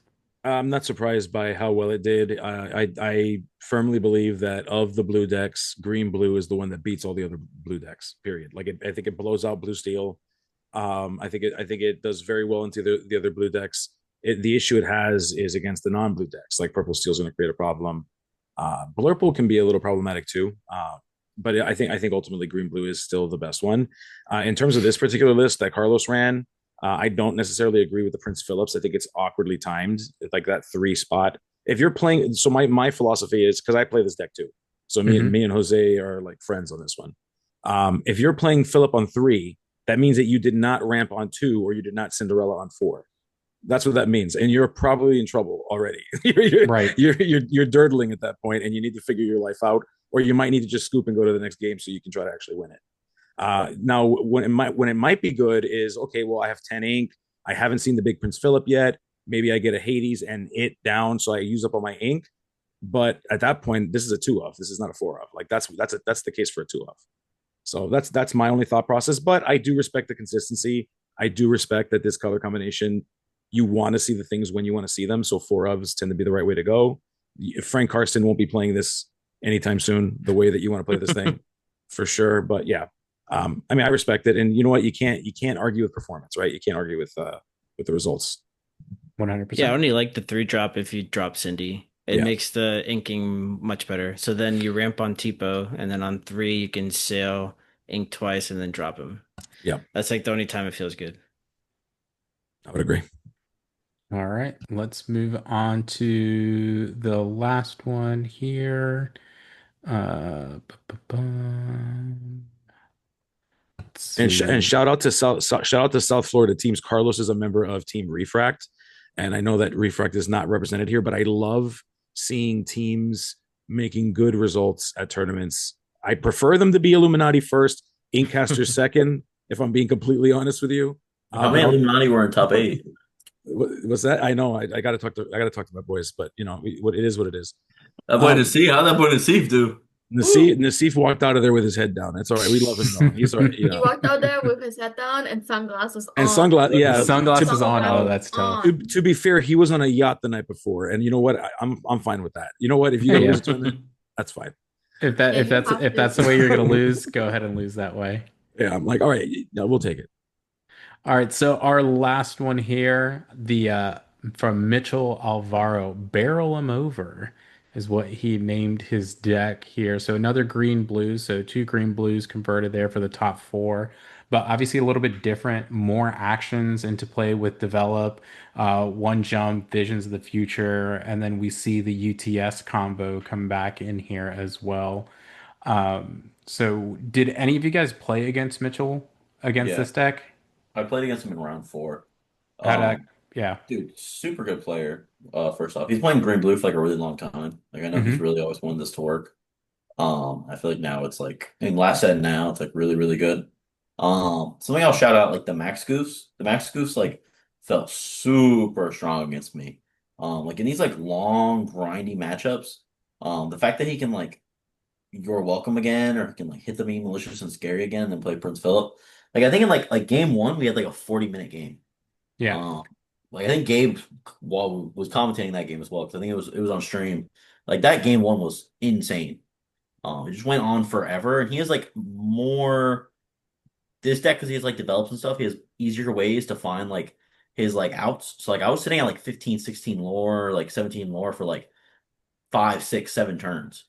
S3: I'm not surprised by how well it did. I firmly believe that of the blue decks, green blue is the one that beats all the other blue decks. Period. Like I think it blows out blue steel. I think it does very well into the other blue decks. The issue it has is against the non blue decks. Like purple steel is going to create a problem. Blurple can be a little problematic too. But I think ultimately green blue is still the best one. In terms of this particular list that Carlos ran, I don't necessarily agree with the Prince Phillips. I think it's awkwardly timed, like that three spot. If you're playing, so my philosophy is because I play this deck too. So
S1: Hmm.
S3: me and Jose are like friends on this one. If you're playing Philip on three, that means that you did not ramp on two or you did not Cinderella on four. That's what that means, and you're probably in trouble already.
S1: Right.
S3: You're dirtling at that point, and you need to figure your life out, or you might need to just scoop and go to the next game so you can try to actually win it. Now, when it might be good is okay. Well, I have 10 ink. I haven't seen the big Prince Philip yet. Maybe I get a Hades and it down, so I use up all my ink. But at that point, this is a two of. This is not a four of. Like that's the case for a two of. So that's my only thought process. But I do respect the consistency. I do respect that this color combination, you want to see the things when you want to see them. So four ofs tend to be the right way to go. Frank Karsten won't be playing this anytime soon, the way that you want to play this thing, for sure. But yeah, I mean, I respect it, and you know what? You can't argue with performance, right? You can't argue with the results.
S4: Yeah, I
S1: 100%.
S4: only like the three drop if you drop Cindy. It
S3: Yeah,
S4: makes the inking much better. So then you ramp on Tipo, and then on three you can sail, ink twice, and then drop him.
S3: yeah,
S4: That's like the only time it feels good.
S3: I would agree.
S1: All right. Let's move on to the last one here. Let's
S3: And
S1: see.
S3: shout out to South Florida teams. Carlos is a member of Team Refract, and I know that Refract is not represented here, but I love seeing teams making good results at tournaments. I prefer them to be Illuminati first, InkCasters second. If I'm being completely honest with you,
S2: How
S3: but
S2: many Illuminati were in top eight?
S3: was that? I know I got to talk to my boys, but you know what it is what it is.
S2: That boy
S3: Um,
S2: Nasif, how'd that boy Nasif do? Woo!
S3: Nasif walked out of there with his head down. That's all right. We love him though. He's all right. You
S5: He
S3: know,
S5: walked out there with his head down and sunglasses
S3: and
S5: on.
S3: sunglasses.
S1: The
S3: Yeah, to
S1: sunglasses on. Oh,
S5: Sunglasses
S1: that's tough.
S5: on.
S3: to be fair, he was on a yacht the night before, and you know what? I'm fine with that. You know what? If you got to lose
S1: Yeah.
S3: a tournament, that's fine.
S5: Yeah, you have
S1: If
S5: to.
S1: that's the way you're gonna lose, go ahead and lose that way.
S3: Yeah, I'm like, all right, yeah, we'll take it.
S1: All right, so our last one here, the from Mitchell Alvaro, Barrel Him Over is what he named his deck here. So another green blue, so two green blues converted there for the top four, but obviously a little bit different, more actions into play with develop, one jump, visions of the future, and then we see the UTS combo come back in here as well. So did any of you guys play against Mitchell against
S2: Yeah,
S1: this deck?
S2: I played against him in round four.
S1: How'd that,
S2: Um,
S1: yeah.
S2: Dude, super good player. First off, he's playing green blue for like a really long time. Like I know he's
S1: Hmm.
S2: really always wanted this to work. I feel like now it's like in last set now it's like really, really good. Something I'll shout out like the Max Goose. The Max Goose like felt super strong against me. Like in these like long, grindy matchups, the fact that he can like you're welcome again, or he can like hit the meme malicious and scary again, and then play Prince Philip. Like I think in like game one we had like a 40-minute game.
S1: Yeah.
S2: Um, like I think Gabe was commentating that game as well because I think it was on stream. Like that game one was insane. It just went on forever, and he has like more this deck because he has like develops and stuff. He has easier ways to find like his like outs. So like I was sitting at like 15, 16 lore, like 17 lore for like 5, 6, 7 turns,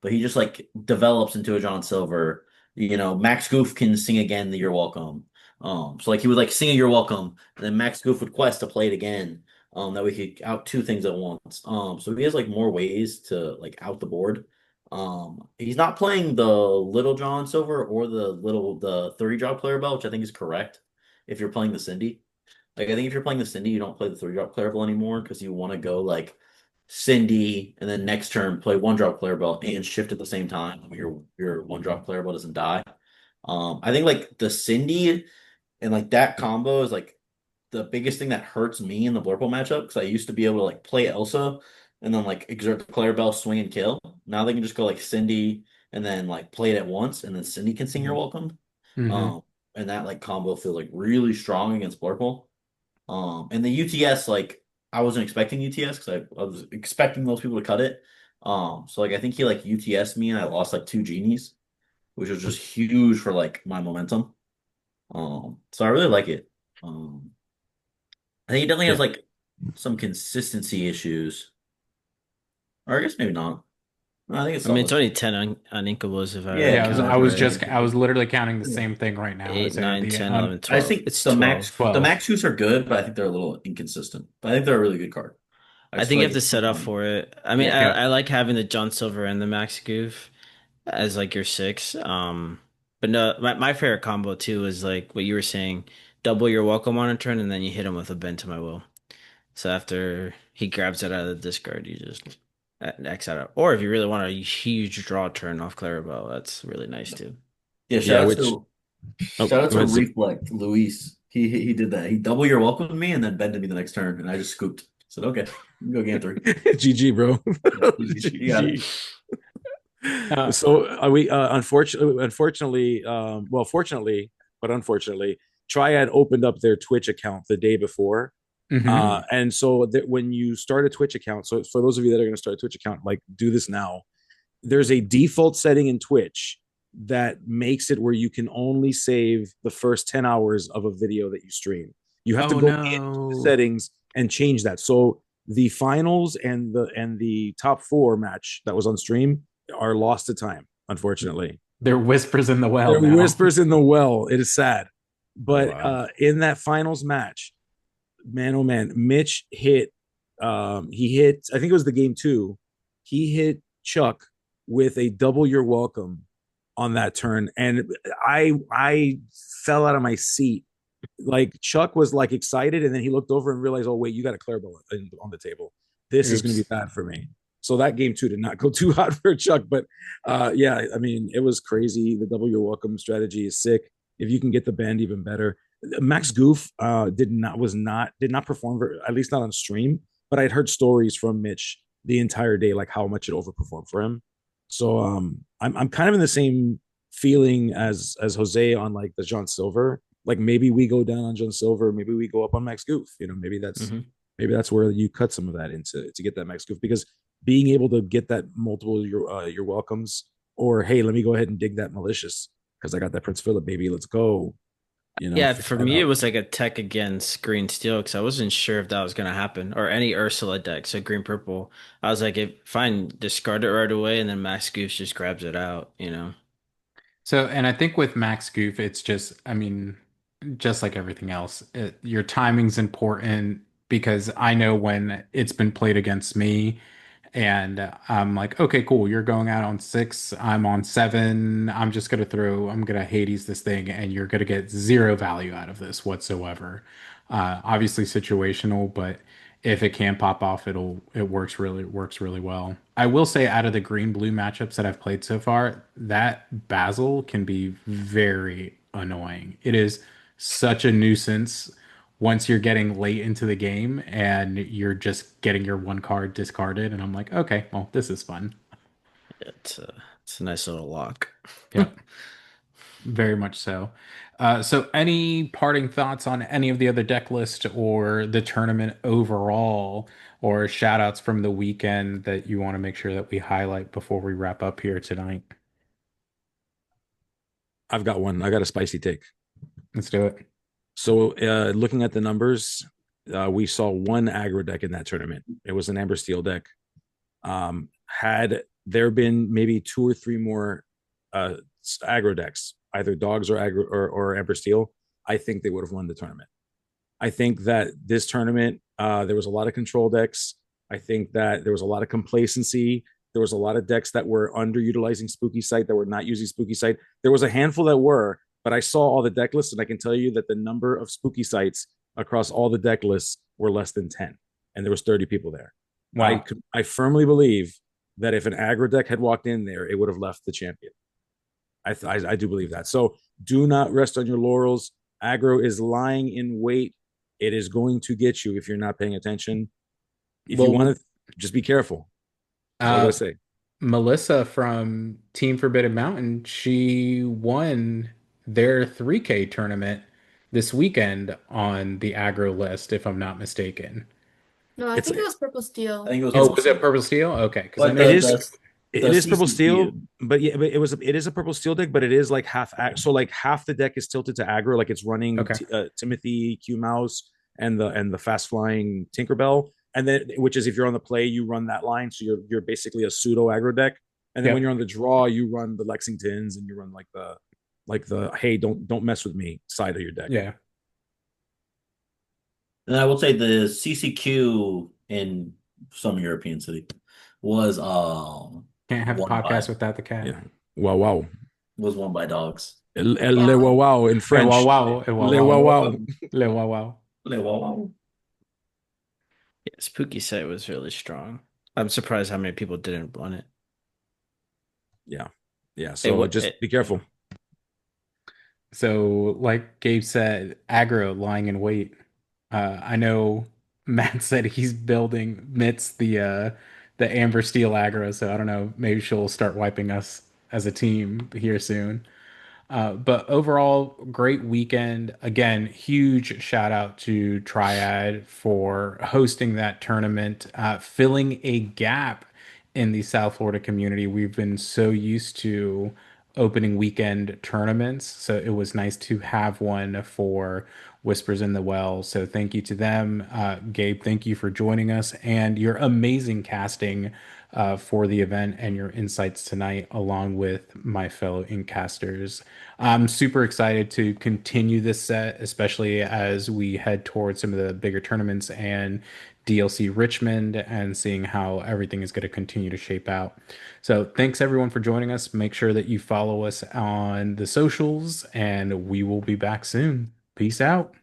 S2: but he just like develops into a John Silver, Max Goof can sing again the You're Welcome. So like he would like sing a You're Welcome, and then Max Goof would quest to play it again. That we could out two things at once. So he has like more ways to like out the board. He's not playing the Little John Silver or the 30 drop player bell, which I think is correct if you're playing the Cindy. Like I think if you're playing the Cindy, you don't play the 3-drop player bell anymore because you want to go like Cindy and then next turn play 1-drop player bell and shift at the same time. Your 1-drop player bell doesn't die. I think like the Cindy and like that combo is like the biggest thing that hurts me in the Blurple matchup because I used to be able to like play Elsa and then like exert the player bell, swing and kill. Now they can just go like Cindy and then like play it at once and then Cindy can sing your welcome.
S1: Hmm.
S2: And that like combo feels like really strong against Blurple. And the UTS, like I wasn't expecting UTS because I was expecting most people to cut it. So like I think he like UTS me and I lost like 2 genies, which was just huge for like my momentum. So I really like it. Um, I think he definitely has
S3: Yeah.
S2: like some consistency issues, or I guess maybe not. No, I think it's
S4: I mean, it's
S2: solid.
S4: only 10 on Inkables if I
S2: Yeah,
S1: Yeah,
S4: counted right.
S1: I was literally counting the
S2: yeah.
S1: same thing right now,
S4: 8,
S1: Jose.
S4: 9,
S1: The
S4: 10, 11,
S2: I just
S4: 12.
S2: think
S4: It's
S2: the max
S4: 12.
S2: the
S1: 12.
S2: max Hoops are good, but I think they're a little inconsistent. But I think they're a really good card. I
S4: I
S2: just
S4: think
S2: feel
S4: you
S2: like
S4: have to
S2: it's too
S4: set up
S2: long.
S4: for it. I mean,
S2: Yeah.
S1: Yeah.
S4: I like having the John Silver and the Max Goof as like your six. But no, my favorite combo too is like what you were saying, double your welcome on a turn and then you hit him with a bend to my will. So after he grabs it out of the discard, you just X out. Or if you really want a huge draw turn off Clarabelle, that's really nice too.
S2: Yeah,
S3: Yeah, which oh,
S2: shout out
S3: go
S2: to
S3: ahead, Zip.
S2: Reflect Luis. He did that. He double your welcome to me and then bended me the next turn, and I just scooped. Said, okay, you can go game 3.
S3: GG, bro.
S2: Yeah, you got it.
S3: GG.
S1: Uh,
S3: So are we unfortunately, well, fortunately, but unfortunately, Triad opened up their Twitch account the day before.
S1: mhm.
S3: And so that when you start a Twitch account, so for those of you that are going to start a Twitch account, like do this now. There's a default setting in Twitch that makes it where you can only save the first 10 hours of a video that you stream. You have to
S1: Oh
S3: go into the
S1: no.
S3: settings and change that. So the finals and the top 4 match that was on stream are lost to time, unfortunately.
S1: There are whispers in the well
S3: There are
S1: now.
S3: whispers in the well. It is sad.
S4: Oh
S3: But
S4: wow.
S3: in that finals match, man, oh man, Mitch hit. He hit. I think it was the game 2. He hit Chuck with a double your welcome on that turn, and I fell out of my seat. Like Chuck was like excited, and then he looked over and realized, oh wait, you got a Clarabelle on the table. This is going to be
S1: Oops.
S3: bad for me. So that game 2 did not go too hot for Chuck, but yeah, I mean it was crazy. The double your welcome strategy is sick. If you can get the band, even better. Max Goof did not perform at least not on stream, but I'd heard stories from Mitch the entire day, like how much it overperformed for him. So I'm kind of in the same feeling as Jose on like the John Silver. Like maybe we go down on John Silver, maybe we go up on Max Goof. You know,
S4: Hmm.
S3: maybe that's where you cut some of that into to get that Max Goof because being able to get that multiple your welcomes or hey, let me go ahead and dig that malicious because I got that Prince Philip baby. Let's go. You know,
S4: Yeah,
S3: figure
S4: for
S3: that
S4: me it
S3: out.
S4: was like a tech against green steel because I wasn't sure if that was gonna happen or any Ursula deck, so green purple. I was like, if fine, discard it right away, and then Max Goose just grabs it out.
S1: So, and I think with Max Goof, it's just, I mean, just like everything else, your timing's important because I know when it's been played against me, and I'm like, okay, cool, you're going out on 6, I'm on 7. I'm gonna Hades this thing, and you're gonna get zero value out of this whatsoever. Obviously situational, but if it can pop off, it works really well. I will say out of the green blue matchups that I've played so far, that Basil can be very annoying. It is such a nuisance once you're getting late into the game and you're just getting your one card discarded and I'm like, okay, well, this is fun.
S4: It's a nice little lock.
S1: Yep, very much so. So any parting thoughts on any of the other deck list or the tournament overall or shout outs from the weekend that you want to make sure that we highlight before we wrap up here tonight?
S3: I've got one. I got a spicy take.
S1: Let's do it.
S3: So looking at the numbers, we saw one aggro deck in that tournament. It was an Amber Steel deck. Had there been maybe 2 or 3 more aggro decks, either dogs or aggro or Ember Steel, I think they would have won the tournament. I think that this tournament, there was a lot of control decks. I think that there was a lot of complacency. There was a lot of decks that were underutilizing Spooky Sight, that were not using Spooky Sight. There was a handful that were, but I saw all the deck lists, and I can tell you that the number of Spooky Sights across all the deck lists were less than 10, and there was 30 people there.
S1: Wow.
S3: I firmly believe that if an aggro deck had walked in there, it would have left the champion. I do believe that. So do not rest on your laurels. Aggro is lying in wait. It is going to get you if you're not paying attention. If you want to, just be careful. That's all I
S1: Uh,
S3: gotta say.
S1: Melissa from Team Forbidden Mountain, she won their 3K tournament this weekend on the aggro list, if I'm not mistaken.
S5: No, I
S3: It's
S5: think it
S3: it,
S5: was Purple
S2: I
S5: Steel.
S2: think it was
S1: Oh,
S2: Purple
S1: was it
S2: Steel.
S1: Purple Steel? Okay, because I
S2: But
S1: know
S3: it
S2: the
S3: is
S2: the
S3: it
S2: the
S3: is purple steel,
S2: CCQ.
S3: but yeah, but it is a purple steel deck, but it is like so like half the deck is tilted to aggro, like it's running
S1: okay.
S3: Timothy Q Mouse and the fast flying Tinkerbell, and then which is if you're on the play, you run that line, so you're basically a pseudo aggro deck, and then when
S1: Yep.
S3: you're on the draw, you run the Lexingtons and you run like the hey don't mess with me side of your deck.
S1: Yeah.
S2: And I will say the CCQ in some European city was
S1: Can't have a
S2: won
S1: podcast
S2: by
S1: without the cat.
S3: Yeah. Wow wow.
S2: was won by dogs.
S3: Le wow
S5: Wow.
S3: wow in
S1: Eh, wow,
S3: French.
S1: wow. Eh, wow,
S3: Le wow
S1: wow.
S3: wow.
S1: Le wow, wow.
S2: Wow.
S4: Yeah, Spooky Sight was really strong. I'm surprised how many people didn't want it.
S3: Yeah. Yeah.
S4: It,
S3: So
S4: wa-
S3: just
S4: it
S3: be careful.
S1: So, like Gabe said, aggro lying in wait. I know Matt said he's building Mitz the Amber Steel aggro, so I don't know. Maybe she'll start wiping us as a team here soon. But overall, great weekend. Again, huge shout out to Triad for hosting that tournament, filling a gap in the South Florida community. We've been so used to opening weekend tournaments, so it was nice to have one for Whispers in the Well. So thank you to them. Gabe, thank you for joining us and your amazing casting for the event and your insights tonight, along with my fellow InkCasters. I'm super excited to continue this set, especially as we head towards some of the bigger tournaments and DLC Richmond and seeing how everything is going to continue to shape out. So, thanks everyone for joining us. Make sure that you follow us on the socials, and we will be back soon. Peace out.